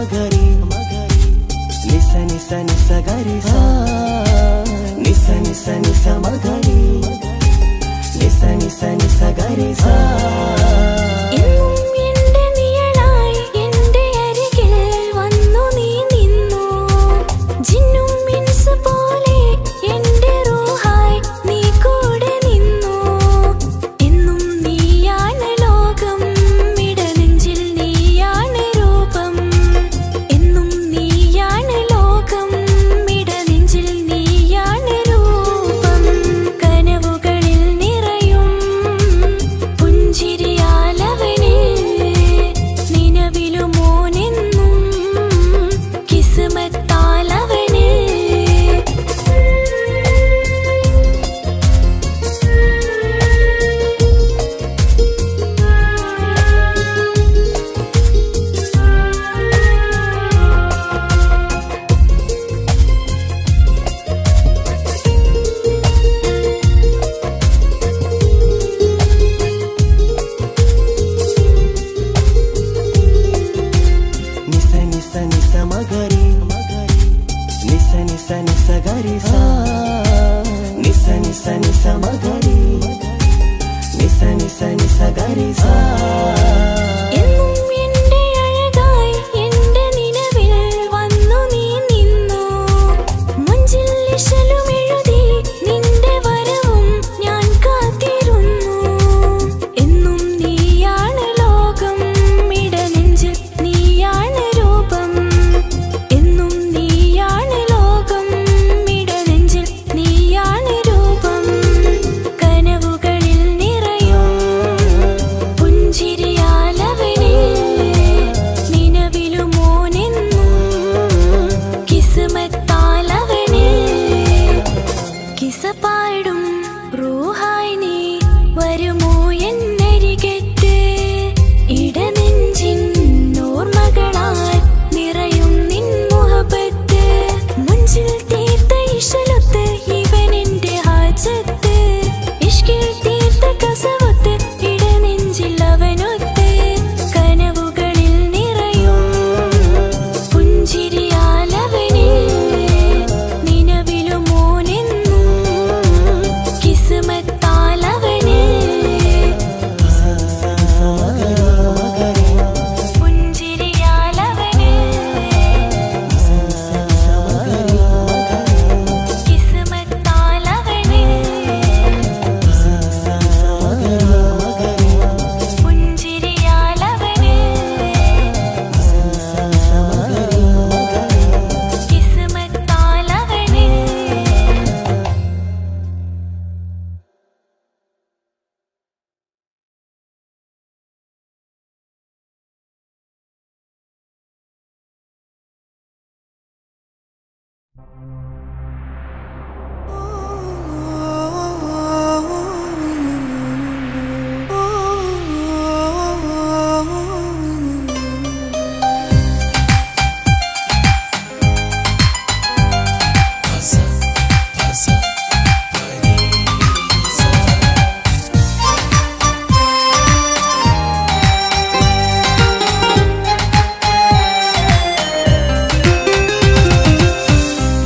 മഗരി നിസ നിസ നിസ ഗരി സ നിസ നിസ നിസ മഗരി നിസ നിസ നിസ ഗരി സ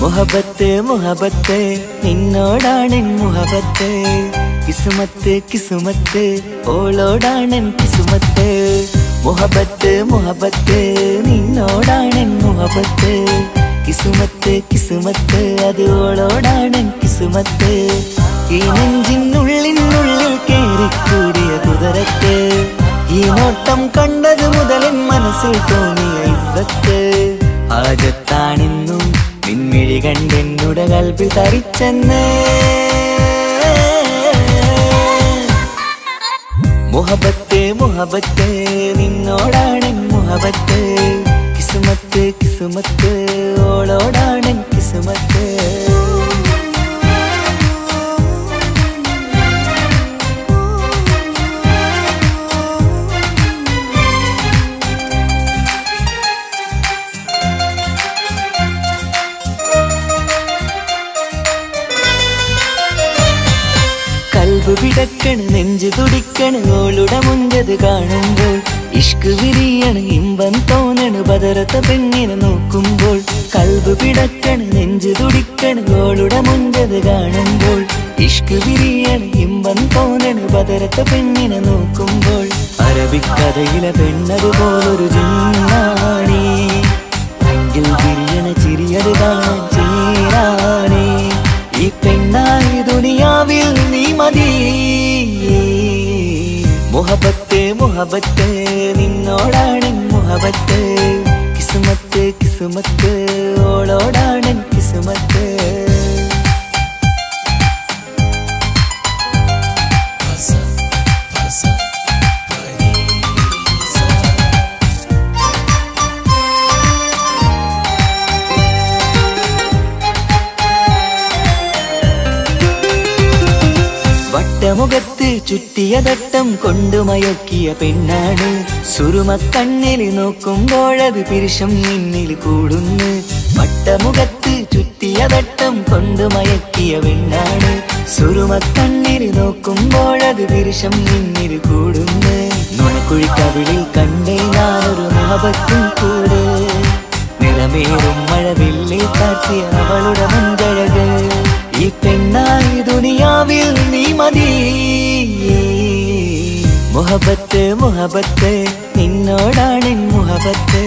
മുഹബത്ത് മുഹബത്ത് നിന്നോടാണെൻ മുഹബത്ത് കിസുമത്ത് കിസുമത്ത് ഓളോടാണെൻ കിസുമത്ത് മുഹബത്ത് മുഹബത്ത് നിന്നോടാണെൻ മുഹബത്ത് കിസുമത്ത് കിസുമത്ത് അത് ഓളോടാണെൻ കിസുമത്ത് ഈ നെഞ്ചിനുള്ളിനുള്ളിൽ കേറിക്കൂടിയ കുതിരത്ത് ഈ നോട്ടം കണ്ടത് മുതലൻ മനസ്സിൽ തോന്നിയ ഇസ്സത്ത് ആജത്താണെന്നും നിൻമിഴി കണ്ടെന്നുടെ കൽബിൽ തരിച്ചെന്ന് മുഹബത്ത് മുഹബത്ത് നിന്നോടാണെൻ മുഹബത്ത് കിസുമത്ത് കിസുമത്ത് ഓളോടാണെൻ കിസുമത്ത് കൽബ് പിടക്കണ് നെഞ്ചു തുടിക്കണ് ഓളുടെ മുഞ്ചത് കാണുമ്പോൾ ഇഷ്ക് വിരിയണ് ഇമ്പം തോന്നണ് ബദറത്ത പെണ്ണിനെ നോക്കുമ്പോൾ കൽബ് പിടക്കണ് നെഞ്ചു തുടിക്കണ് ഓളുടെ മുഞ്ചത് കാണുമ്പോൾ ഇഷ്ക് വിരിയണ് ഇമ്പം തോന്നണ് ബദറത്ത പെണ്ണിനെ നോക്കുമ്പോൾ അറബിക്കഥയിലെ പെണ്ണതുപോലൊരു ജിന്നാണി അങ്കിൽ വിരിയണ ചിരിയത് കാണാൻ ചേരാണേ ഈ പെണ്ണായി ദുനിയാവിൽ നീ മതി മുഹബത്ത് മുഹബത്ത് നിന്നോടാണ് മുഹബത്ത് കിസ്മത്ത് കിസ്മത്ത് ഓളോടാണ് കിസ്മത്ത് വട്ടമുഖത്ത് ചുറ്റിയ തട്ടം കൊണ്ടു മയക്കിയ പെണ്ണാണ് സുറുമക്കണ്ണിൽ നോക്കുമ്പോഴത് പിരിശം നിന്നിൽ കൂടുന്നു വട്ടമുഖത്ത് ചുറ്റിയ തട്ടം കൊണ്ടു മയക്കിയ പെണ്ണാണ് സുറുമക്കണ്ണിൽ നോക്കുമ്പോഴത് പിരിശം നിന്നിൽ കൂടുന്നു നുണക്കുഴിക്കവിളിൽ കണ്ടേ ഞാനൊരു മുഹബത്തും കൂടെ നിറമേറും മഴവില്ലിൽ കാട്ടിയ അവളുടെ മുൻകഴക് ഈ പെണ്ണായി ദുനിയാവിൽ നീ മതി മുഹബത്ത് മുഹബത്ത് നിന്നോടാണ് മുഹബത്ത്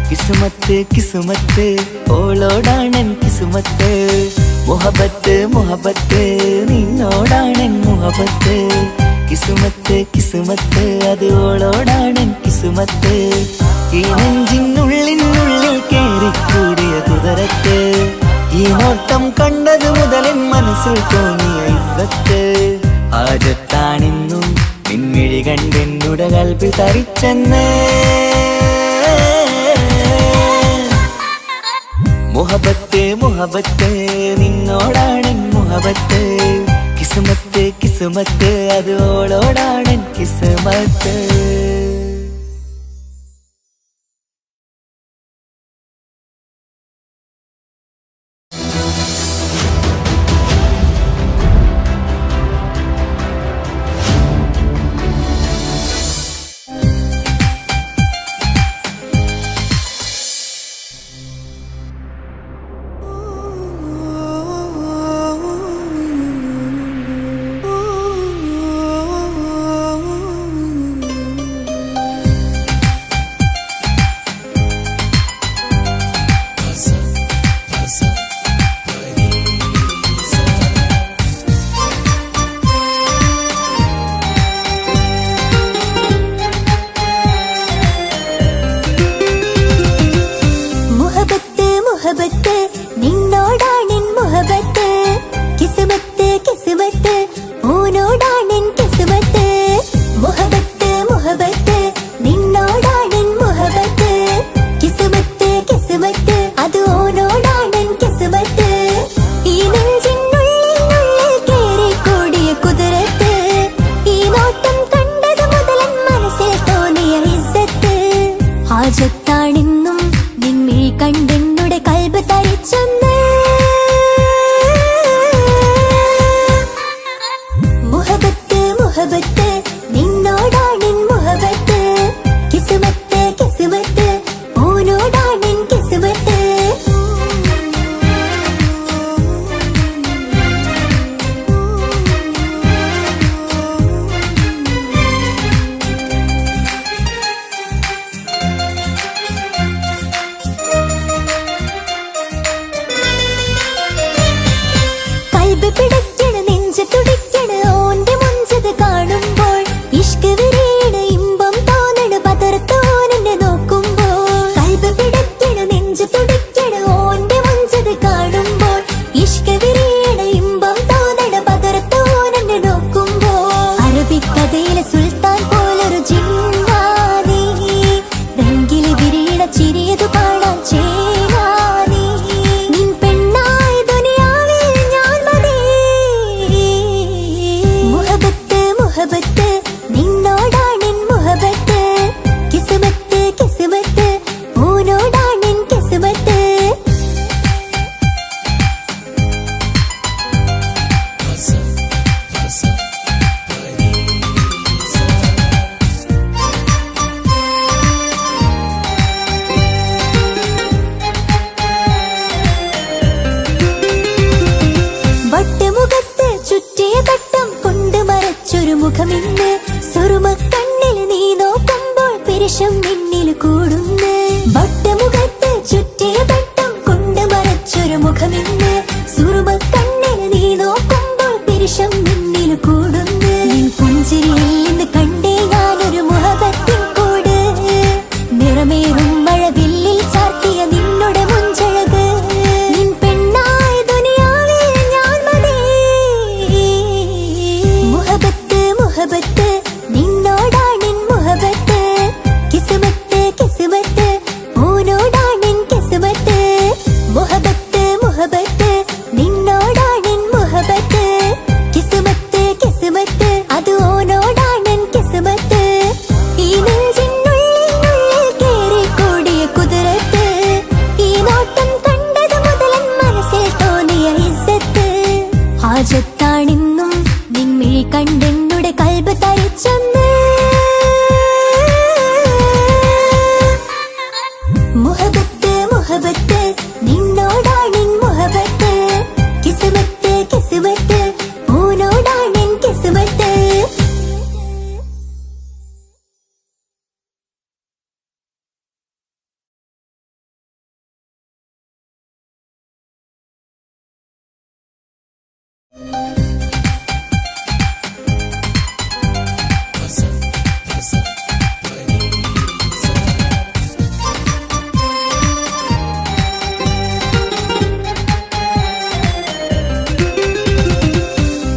കിസ്മത്ത് കിസ്മത്ത് ഓളോടാണ് കിസ്മത്ത് മുഹബത്ത് മുഹബത്ത് നിന്നോടാണ് മുഹബത്ത് കിസ്മത്ത് കിസ്മത്ത് അത് ഓളോടാണ് കിസ്മത്ത് ഈ നെഞ്ചിനുള്ളിനുള്ളിൽ കേറിക്കൂടിയ കുതിരത്ത് ഈ നോട്ടം കണ്ടത് മുതലൻ മനസ്സിൽ തോന്നിയ ഇസ്സത്ത് ആജത്താണെന്നും നിൻമിഴി കണ്ടെന്നുടെ കൽബിൽ തരിച്ചെന്ന് മുഹബത്ത് മുഹബത്ത് നിന്നോടാണ് മുഹബത്ത് കിസ്മത്ത് കിസ്മത്ത് അത് ഓളോടാണ് കിസ്മത്ത് ാണെന്നും നിൻമിഴി കണ്ടെന്നുടെ കൽബ് തരിച്ചെന്ന് മുഹബത്ത് മുഹബത്ത് നിന്നോടാണ് മുഹബത്ത് കിസ്മത്ത് കിസ്മത്ത് ഓനോടാണ് കിസ്മത്ത് മിന്നിൽ കൂടുന്നു വട്ടമുഖത്ത് ചുറ്റിയ തട്ടം കൊണ്ട് മറച്ചൊരു മുഖമിന്ന് സുറുമ കണ്ണിൽ നീ നോക്കുമ്പോൾ പിരിശം മിന്നിൽ കൂടുന്നു നിൻ പുഞ്ചിരിയിൽ നിന്ന് കണ്ടേ ഞാനൊരു മുഹബത്തിൻ കൂട് നിറമേറും മഴവില്ലിൽ ചാർത്തിയ നിന്നുടെ മുഞ്ചഴക് നിൻ പെണ്ണായ ദുനിയാവിൽ ഞാൻ മതി മുഹബത്ത് മുഹബത്ത് നിന്നോടാണെൻ മുഹബത്ത് കിസ്മത്ത് കിസ്മത്ത് ഓനോടാണെൻ കിസ്മത്ത് മുഹബത്ത് മുഹബത്ത് നിന്നോടാണെൻ മുഹബത്ത് കിസ്മത്ത് കിസ്മത്ത് അത് ഓനോടാണെൻ കിസ്മത്ത് ഈ നെഞ്ചിനുള്ളിൽ കേറിക്കൂടിയ കുതിരത്ത് ഈ നോട്ടം കണ്ടത് മുതലൻ മനസ്സിൽ തോന്നിയ ഇസ്സത്ത് ഹാജത്താണെന്നും നിൻമിഴി കണ്ടെന്നുടെ കൽബ് തരിച്ചെന്ന് മുഹബത്ത് മുഹബത്ത് നിന്നോടാണെൻ മുഹബത്ത് കിസ്മത്ത് കിസ്മത്ത് ഓനോടാണെൻ കിസ്മത്ത്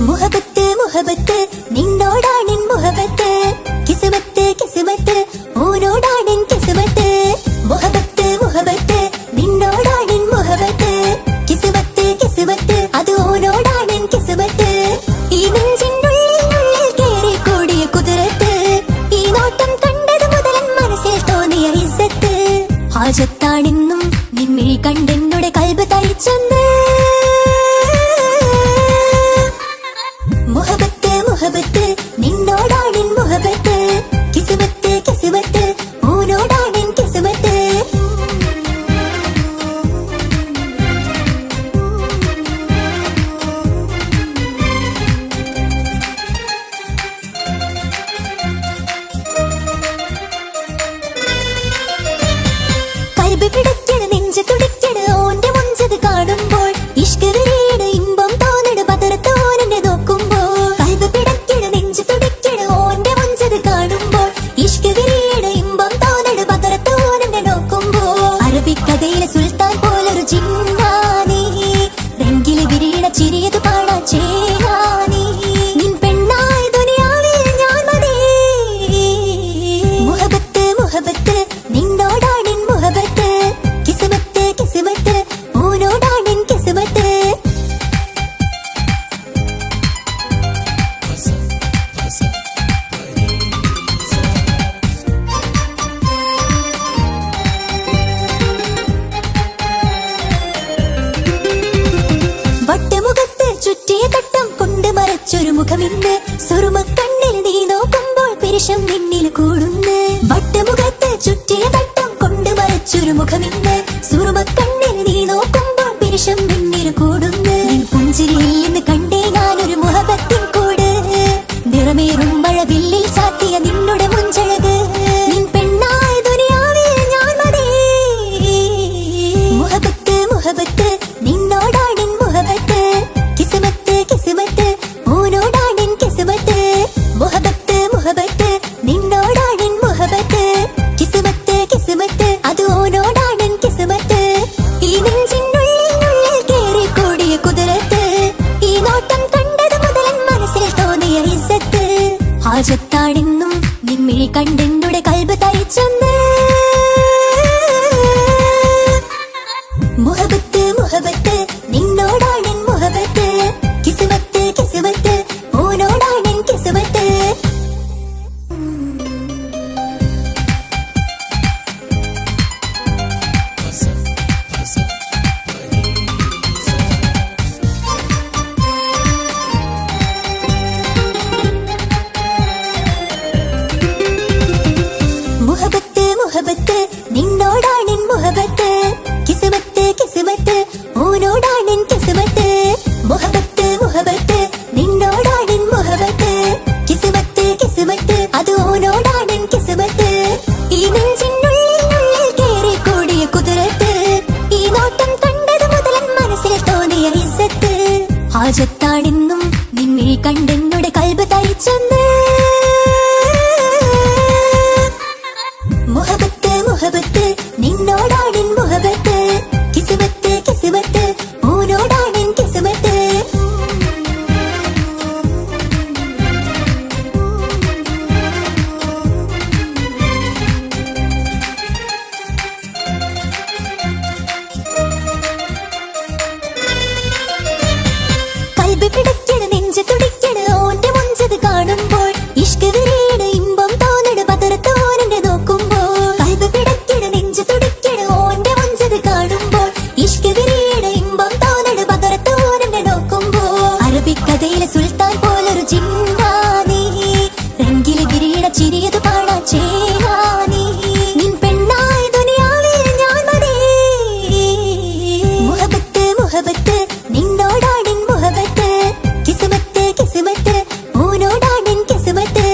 മുഹബത്ത് മുഹബത്ത് നിന്നോടാണെൻ മുഹബത്ത് കിസ്മത്ത് കിസ്മത്ത് ഓനോടാണെൻ കിസ്മത്ത് മുഹബത്ത് മുഹബത്ത് നിന്നോടാണെൻ മുഹബത്ത് കിസ്മത്ത് കിസ്മത്ത് അത് ഓനോടാണെൻ കിസ്മത്ത് ഈ നെഞ്ചിനുള്ളിൽ കേറിക്കൂടിയ കുതിരത്ത് ഈ നോട്ടം കണ്ടത് മുതലൻ മനസ്സിൽ തോന്നിയ ഇസ്സത്ത് ഹാജത്താണെന്നും നിൻമിഴി കണ്ടെന്നുടെ കൽബ് തരിച്ചെന്ന് മുഹബത്ത് മുഹബത്ത് നിന്നോടാണെൻ മുഹബത്ത് കിസ്മത്ത് കിസ്മത്ത് ഓനോടാണെൻ കിസ്മത്ത് കൽബ് പിടയ്ക്കണ് നെഞ്ച് തുടിക്കണ് ഓന്റെ മുഞ്ചത് കാണുമ്പോൾ ഇഷ്ക് വിരിയണ് ഇമ്പം തോന്നണ് പതറത്ത് ഓനെന്നെ നോക്കുമ്പോൾ കൽബ് പിടയ്ക്കണ് നെഞ്ച് തുടിക്കണ് ഓന്റെ മുഞ്ചത് കാണുമ്പോൾ ഇഷ്ക് വിരിയണ് ഇമ്പം തോന്നണ് പതറത്ത് ഓനെന്നെ നോക്കുമ്പോൾ അറബിക്കഥയിലെ സുൽത്താൻ പോലൊരു ജിന്നാനി രംഗില് വിരിയണ ചിരിയത് കാണാൻ ചേരാനി നിൻ പെണ്ണായ ദുനിയാവിൽ ഞാൻ മതി മുഹബത്ത് മുഹബത്ത് നിന്നോടാണെൻ മുഹബത്ത് കിസ്മത്ത് കിസ്മത്ത് ഓനോടാണെൻ കിസ്മത്ത് വട്ടമുഖത്ത് ചുറ്റിയ തട്ടം കൊണ്ട് മറച്ചൊരു മുഖമിന്ന് സുറുമ കണ്ണിൽ നീ നോക്കുമ്പോൾ പിരിശം നിന്നിൽ കൂടുന്നു വട്ടമുഖത്ത് ചുറ്റിയ തട്ടം കൊണ്ട് മറച്ചൊരു മുഖമിന്ന് സുറുമ കണ്ണിൽ നീ നോക്കുമ്പോൾ പിരിശം നിന്നിൽ കൂടുന്നു നിൻ പുഞ്ചിരിയിൽ നിന്ന് കണ്ടേ ഞാനൊരു മുഹബത്തിൻ കൂട് നിറമേറും മഴവില്ലിൽ ചാത്തിയ നിന്നുടെ മുഞ്ചഴക് നിൻ പെണ്ണായ ദുനിയാവിൽ ഞാൻ മതി മുഹബത്ത് മുഹബത്ത് നിന്നോടാണെൻ മുഹബത്ത് കിസ്മത്ത് കിസ്മത്ത് ഓനോടാണെൻ കിസ്മത്ത് മുഹബത്ത് മുഹബത്ത് നിന്നോടാണെൻ മുഹബത്ത് കിസ്മത്ത് കിസ്മത്ത് അത് ഓനോടാണെൻ കിസ്മത്ത് ഈ നെഞ്ചിനുള്ളിൽ കേറിക്കൂടിയ കുതിരത്ത് ഈ നോട്ടം കണ്ടത് മുതലൻ മനസ്സിൽ തോന്നിയ ഇസ്സത്ത് ഹാജത്താണെന്നും നിൻമിഴി കണ്ടെന്നുടെ കൽബ് തരിച്ചെന്ന് മുഹബത്ത് മുഹബത്ത് നിന്നോടാണെൻ മുഹബത്ത് കിസ്മത്ത് കിസ്മത്ത് ഓനോടാണെൻ കിസ്മത്ത് മുഹബത്ത് മുഹബത്ത് നിന്നോടാണെൻ മുഹബത്ത് കിസ്മത്ത് കിസ്മത്ത് ഓനോടാണെൻ കിസ്മത്ത് മുഹബത്ത് മുഹബത്ത് നിന്നോടാണെൻ മുഹബത്ത് കിസ്മത്ത് കിസ്മത്ത് അത് ഓനോടാണെൻ കിസ്മത്ത് ഈ നെഞ്ചിൻ ഹാജത്താണെന്നും നിൻമിഴി കണ്ടെന്നുടെ കൽബ് തരിച്ചെന്ന് മുഹബത്ത് മുഹബത്ത് നിന്നോടാണെൻ മുഹബത്ത് കിസ്മത്ത് കിസ്മത്ത് ഓനോടാണെൻ കിസ്മത്ത് കൽബ് പിടയ്ക്കണ് നെഞ്ച് തുടിക്കണ് ഓന്റെ മുഞ്ചത് കാണുമ്പോൾ ഇഷ്ക് വിരിയണ് ഇമ്പം തോന്നണ് പതറത്തോനെ നോക്കുമ്പോൾ കൽബ് പിടയ്ക്കണ് നെഞ്ച് തുടിക്കണ് ഓന്റെ മുഞ്ചത് കാണുമ്പോൾ ഇഷ്ക് വിരിയണ് ഇമ്പം തോന്നണ് പതറത്തോനെ നോക്കുമ്പോൾ അറബിക്കഥയിലെ സുൽത്താൻ പോലൊരു ജിന്നാനി രംഗിലെ ഗിരിയുടെ ചിരിയത് പാടാൻ ചേരാനി നിൻ പെണ്ണായ ദുനിയാവിൽ ഞാൻ മതി മുഹബത്ത് മുഹബത്ത് നിന്നോടാണെൻ മുഹബത്ത് കിസ്മത്ത് കിസ്മത്ത് ഓനോടാണെൻ കിസ്മത്ത്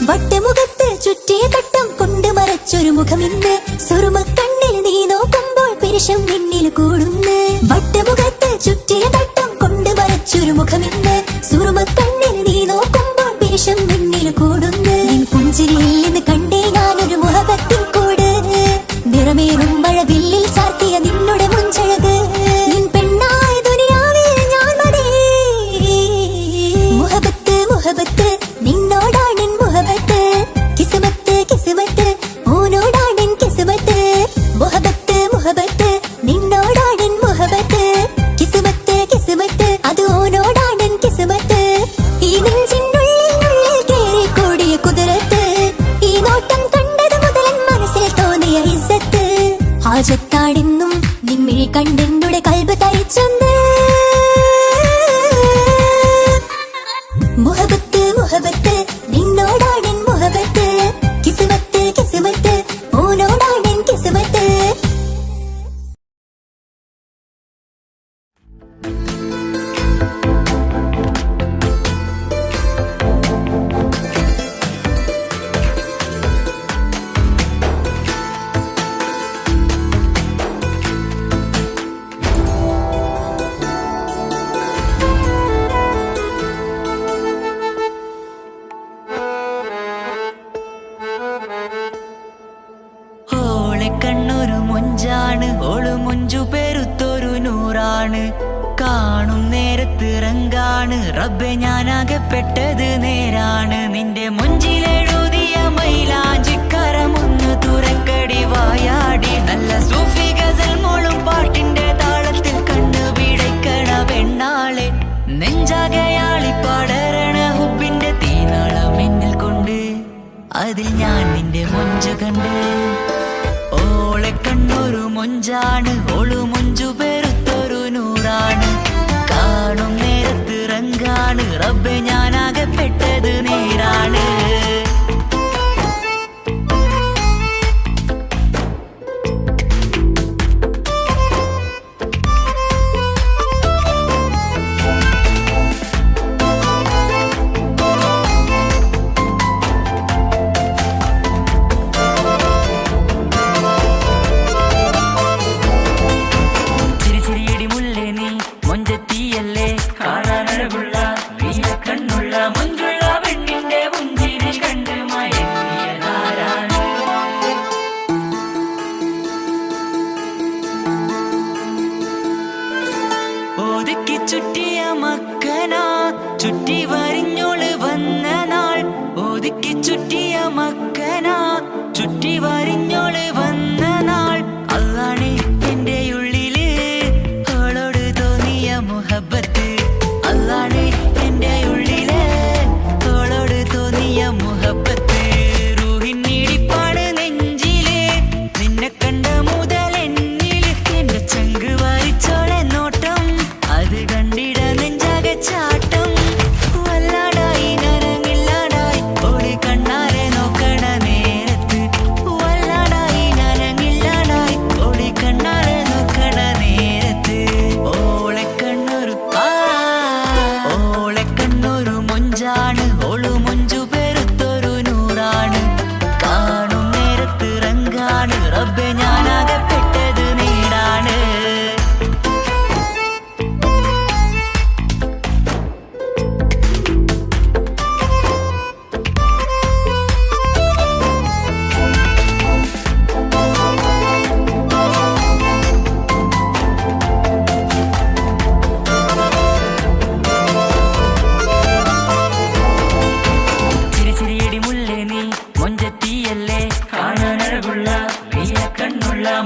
വട്ടമുഖത്ത് ചുറ്റിയ തട്ടം കൊണ്ട് മറച്ചൊരു മുഖമിന്ന് സുറുമക്കണ്ണിൽ നീ നോക്കുമ്പോൾ പെരുഷം നിന്നിൽ കൂടുന്നു വട്ടമുഖത്ത് ചുറ്റിയ തട്ടം കൊണ്ട് മറച്ചൊരു മുഖമിന്ന് സുറുമക്കണ്ണിൽ നീ നോക്കുമ്പോൾ പെരുഷം നിന്നിൽ കൂടുന്നു നിൻ പുഞ്ചിരിയിൽ നിന്ന് കണ്ടേ ഞാനൊരു മുഹബത്തിൻ കൂട് നിറമേറും മഴവില്ലിൽ ചാർത്തിയ നിന്നുടെ മുഞ്ചഴക് നിൻ പെണ്ണായ ദുനിയാവിൽ ഞാൻ മതി മുഹബത്ത് മുഹബത്ത് നിന്നോടാണെൻ മുഹബത്ത് കിസ്മത്ത് കിസ്മത്ത് ഓനോടാണെൻ കിസ്മത്ത് മുഹബത്ത് മുഹബത്ത് നിന്നോടാണെൻ മുഹബത്ത് കിസ്മത്ത് കിസ്മത്ത് അത് ഓനോടാണെൻ കിസ്മത്ത് ഈ നെഞ്ചിനുള്ളിൽ കേറി കൂടിയ കുതിരത്ത് ഈ നോട്ടം കണ്ടത് മുതൽ മനസ്സിൽ തോന്നിയ ഇസ്സത്ത് ഹാജത്താണെന്നും നിൻമിഴി കണ്ടെന്നുടെ കൽബ് തരിച്ചെന്ന് മുഹബത്ത് മുഹബത്ത് നിന്നോടാണെൻ മുഹബത്ത് കിസ്മത്ത് കിസ്മത്ത് ഓനോടാണെൻ കിസ്മത്ത് കണ്ണൊരു മൊഞ്ചാണ് ഓള് മൊഞ്ചു പെരുത്തൊരു നൂറാണ് കാണും നേരത്ത് റങ്കാണ് റബ്ബെ ഞാനാകപ്പെട്ടത് നേരാണ് നിന്റെ മൊഞ്ചിലെഴുതിയ മൈലാഞ്ചിക്കരമൊന്ന് തുറക്കടി വായാടി നല്ല സൂഫി ഗസൽ മോളും പാട്ടിന്റെ താളത്തിൽ കണ്ണു പിടയ്ക്കണ പെണ്ണാളെ നെഞ്ചാകയാളി പടരണ ഹുബിന്റെ തീനാളം എന്നിൽ കൊണ്ട് അതിൽ ഞാൻ നിന്റെ മൊഞ്ചു കണ്ട് ഓളെ കണ്ണൊരു മൊഞ്ചാണ് ഓളു മൊഞ്ചു പെരുത്തൊരു നൂറാണ് കാണും നേരത്ത് റങ്കാണ് റബ്ബെ ഞാനാകപ്പെട്ടത് നേരാണ് കണ്ണുള്ള മൊഞ്ചുള്ള പെണ്ണിന്റെ പുഞ്ചിരി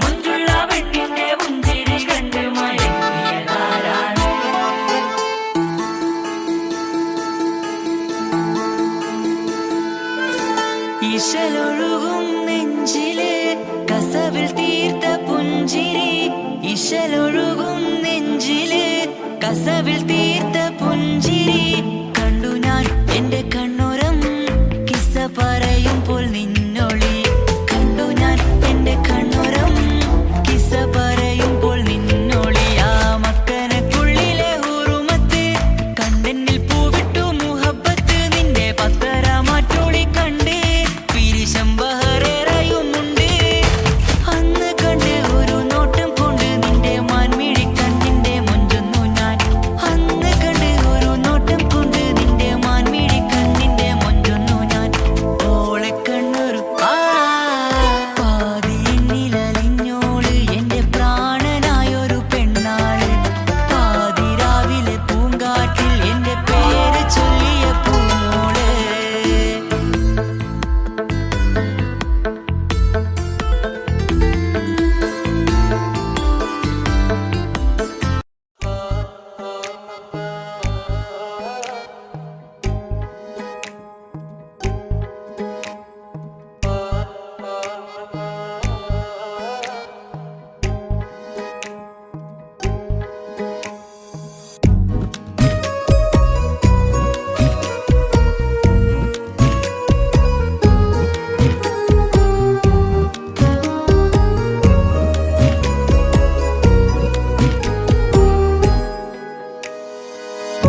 മുഞ്ചുള്ള പെണ്ണിന്റെ പുഞ്ചിരി കണ്ട് മയങ്ങിയതാരാണ്? ഇശലൊഴുകും നെഞ്ചില് കസവിൽ തീർത്ത പുഞ്ചിരി, ഇശലൊഴുകും നെഞ്ചില് കസവിൽ തീർത്ത പുഞ്ചിരി കണ്ടു ഞാൻ എന്റെ കണ്ണുരം കിസ്സ പറയുമ്പോൾ നിന്നൊളി. കണ്ടു ഞാൻ എന്റെ കണ്ണുരം കിസ്സ പറയുമ്പോൾ നിന്നൊളി. ആ മക്കനക്കുള്ളിലെ ഹുറുമത്ത് കണ്ടെന്നിൽ പൂവിട്ടു മുഹബത്ത്. നിന്റെ പത്തര മാറ്റോളി കണ്ട് പിരിശം ബഹറേറയുമുണ്ട്. അന്ന് കണ്ട് ഒരു നോട്ടം കൊണ്ട് നിന്റെ മാൻമിഴി കണ്ണിന്റെ മൊഞ്ചൊന്നു ഞാൻ. അന്ന് കണ്ട് ഒരു നോട്ടം കൊണ്ട് നിന്റെ മാൻമിഴി കണ്ണിന്റെ മൊഞ്ചൊന്നു ഞാൻ. ഓളെ കണ്ണൊരു പാതി എന്നിലലിഞ്ഞോള് എന്റെ പ്രാണനായൊരു പെണ്ണാള്. പാതിരാവിലെ പൂങ്കാട്ടിൽ എന്റെ പേര് ചൊല്ലിയ പൂമോള്.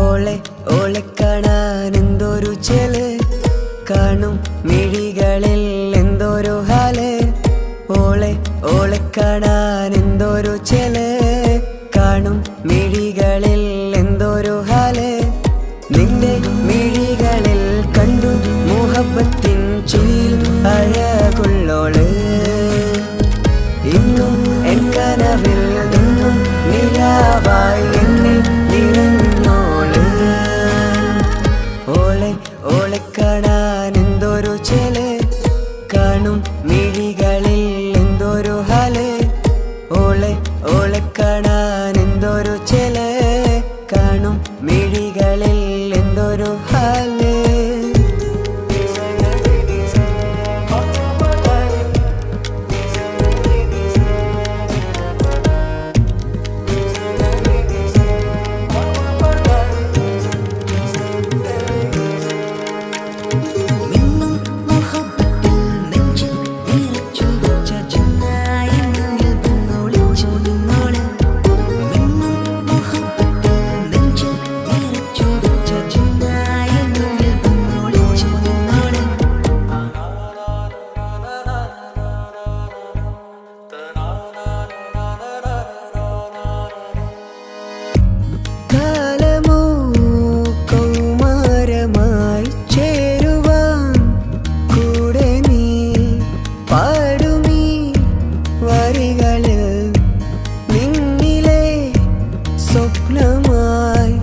ഓളെ ഓളെ കാണാൻ എന്തൊരു ചെല്, കാണും മിഴികളിൽ എന്തൊരു ഹാല്. ഓളെ ഓളെ കാണാൻ എന്തൊരു ചെല്, കാണും മിഴികളിൽ എന്തൊരു ഹാല്. നിന്റെ മിഴികളിൽ കണ്ടു മുഹബത്തിൻ ചുയിൽ അഴകുള്ളോള്. ഇന്നും എൻ കനവിൽ നിന്നും നിലാവായി എന്നിൽ നിറഞ്ഞോള്. ഓളെ ഓളെ കാണാൻ എന്തൊരു ചെല്, കാണും മിഴികളിൽ എന്തൊരു ഹാല്. ഓളെ ഓളെ കാണാൻ എന്തൊരു ചെല്, കാണും മിഴികളിൽ എന്തൊരു ഹാല്. മിന്നും മുഹബത്തിൽ നെഞ്ചിൽ നിറച്ചു വെച്ച ചിന്നായി മുന്നിൽ പൊന്നൊളിച്ചു നിന്നോള്. മിന്നും മുഹബത്തിൽ നെഞ്ചിൽ നിറച്ചു വെച്ച ചിന്നായി മുന്നിൽ പൊന്നൊളിച്ചു നിന്നോള്. കാലമോ കൗമാരമായി ചേരുവാൻ കൂടെ നീ പാടുമീ വരികളിൽ. നിന്നിലെ സ്വപ്നമായി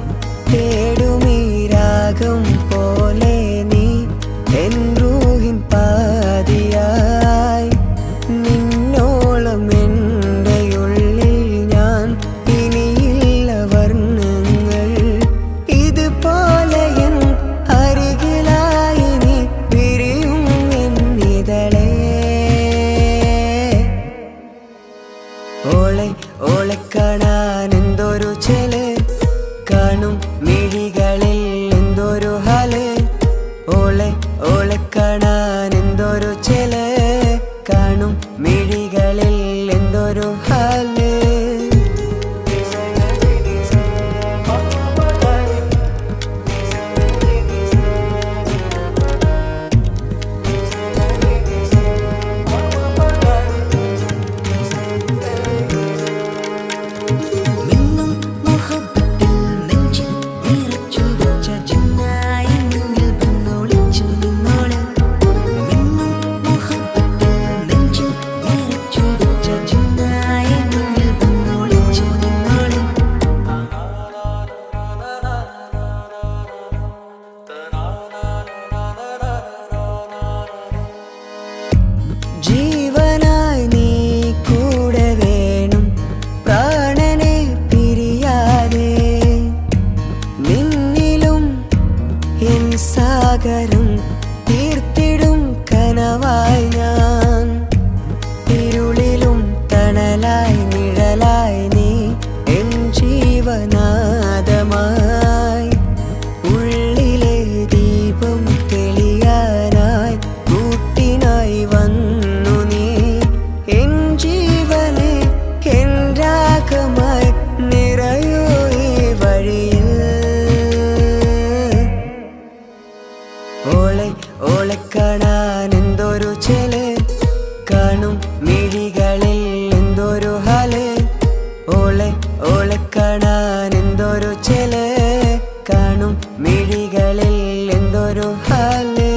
തേടുമീ രാഗം പോലെ നീ എൻ റൂഹിൻ പാതിയായി. നിന്നോളം എൻ്റെ ഉള്ളിൽ ഞാൻ ഇനിയില്ല വർണ്ണങ്ങൾ. ഇതുപോലെ എൻ അരികിലായി നീ പിരിയും എന്നിതളേ. ഓളെ ഓളെ കാണാൻ എന്തൊരു ചെല്, കാണും മിഴികളിൽ എന്തൊരു ഹാല്. ഓളെ ഓളെ കാണാൻ എന്തൊരു ചെല്, കാണും മിഴികളിൽ എന്തൊരു ഹാല്. മിന്നും മുഹബത്തിൽ നെഞ്ചിൽ മിഴികളിൽ എന്തൊരു ഹാല്, ഓളെ ഓളെ കാണാൻ എന്തൊരു ചെല്, കാണും മിഴികളിൽ എന്തൊരു ഹാല്.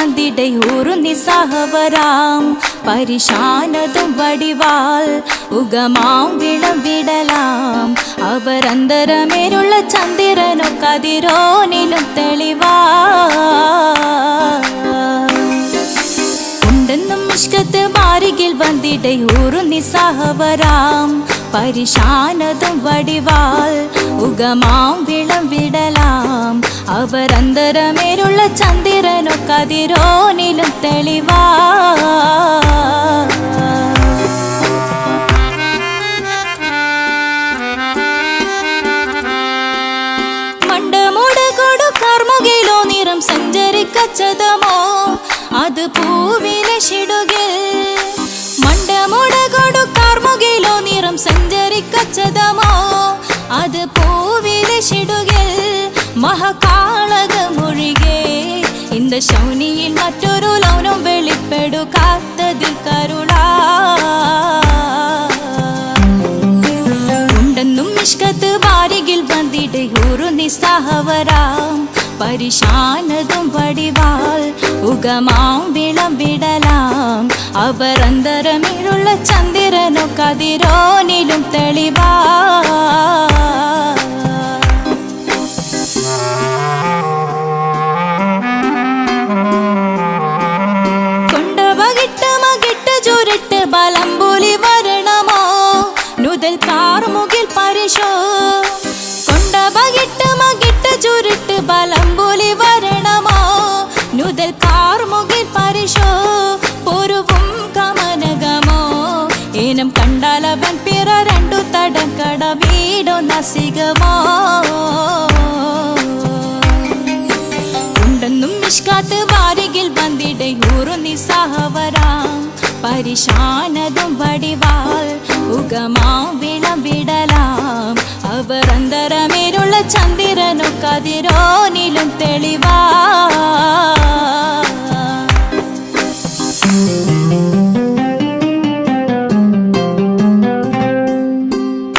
വന്നിടை നിസ്സഹവരാം പരിശാനതും വടിവാൽ ഉഗമാം വിളവിടലാം അവരന്തരമേലുള്ള ചന്ദ്രനോ കതിരോനിലും തെളിവാ ഉണ്ടെന്നും ഇഷ്കത്ത് മാരികിൽ വന്നിടை നിസ്സഹവരാം പരിശാനതും വടിവാൽ ഉഗമാം വിളവിടലാം അവരന്തരമേലുള്ള ചന്ദ്രനോ കതിരോനിലും തെളിവാ മണ്ടമുടകൊടു കർമുകിലോ നിറം സഞ്ചരിക്കച്ചതമോ അത് പൂവിലെ ഷിടുകിൽ മണ്ടമുടകൊടു കർമുകിലോ നിറം സഞ്ചരിക്കച്ചതമോ അത് പൂവിലെ ഷിടുകിൽ മഹാകാളകമൊഴികെ இந்த ശൗനിയിൽ മറ്റൊരു ലൗനം വെളിപ്പെടുക്കാത്തതിൽ കരുളാ ഉണ്ടെന്നും ഇഷ്കത്ത് വാരികിൽ വന്നിടை നിസ്സഹവരാം പരിശാനതും വടിവാൽ ഉഗമാം വിളവിടലാം അവരന്തരമിലുള്ള ചന്ദ്രനോ കതിരോനിലും തെളിവാ കൊണ്ടവകിട്ട് മകിട്ട് ചുരുട്ട് ബലംപുലി വരണമോ നുതൽ കാർമുകിൽ പരിശോ കൊണ്ടവകിട്ട് മകിട്ട് ചുരുട്ട് ബലംപുലി വരണമോ നുതൽ കാർമുകിൽ പരിശോ പൊരുവും കമനകമോ ഏനം കണ്ടാലവൻ പിറ രണ്ടു തടക്കട വീടോ നസികമോ ഉണ്ടെന്നും ഇഷ്കാത്ത് വാരികിൽ വന്നിടை നിസ്സഹവരാം പരിശാനതും വടിവാൽ ഉഗമാം വിളവിടലാം അവരന്തരമേലുള്ള ചന്ദ്രനോ കതിരോനിലും തെളിവാ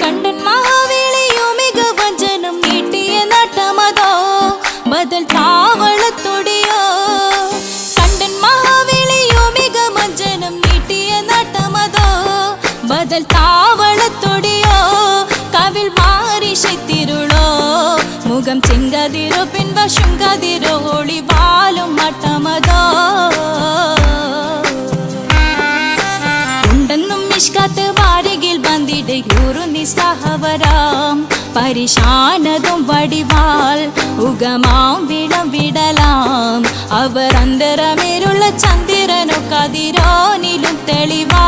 കണ്ടൻ മഹാവേളിയോ മികവഞ്ചനം നീട്ടിയ നട്ടമതോ ബദൽ താവളത്തൊടിയോ കണ്ടൻ മഹാവേളിയോ മികവഞ്ചനം നീട്ടിയ നട്ടമതോ ബദൽ താവളത്തൊടിയോ കവിൽ മാറിശത്തിരുളോ മുഖം ചെങ്കതിരോ പിൻവശം കതിരോ ഒളിവാലും മട്ടമതോ ഉണ്ടെന്നും ഇഷ്കത്ത് വാരികിൽ വന്നിടை നിസ്സഹവരാം പരിശാനതും വടിവാൽ ഉഗമാം വിളവിടലാം അവരന്തരമേലുള്ള ചന്ദ്രനോ കതിരോനിലും തെളിവാ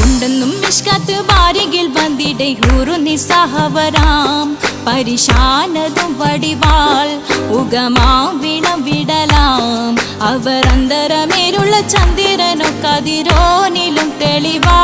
ഉണ്ടെന്നും ഇഷ്കത്ത് വാരികിൽ വന്നിടை നിസ്സഹവരാം പരിശാനതും വടിവാൽ ഉഗമാം വിളവിടലാം അവരന്തരമേലുള്ള ചന്ദ്രനോ കതിരോനിലും തെളിവാ ഉണ്ടെന്നും ഇഷ്കത്ത് വാരികിൽ വന്നിടை നിസ്സഹവരാം പരിശാനതും വടിവാൽ ഉഗമാം വിളവിടലാം അവരന്തരമേലുള്ള ചന്ദ്രനോ കതിരോനിലും തെളിവാ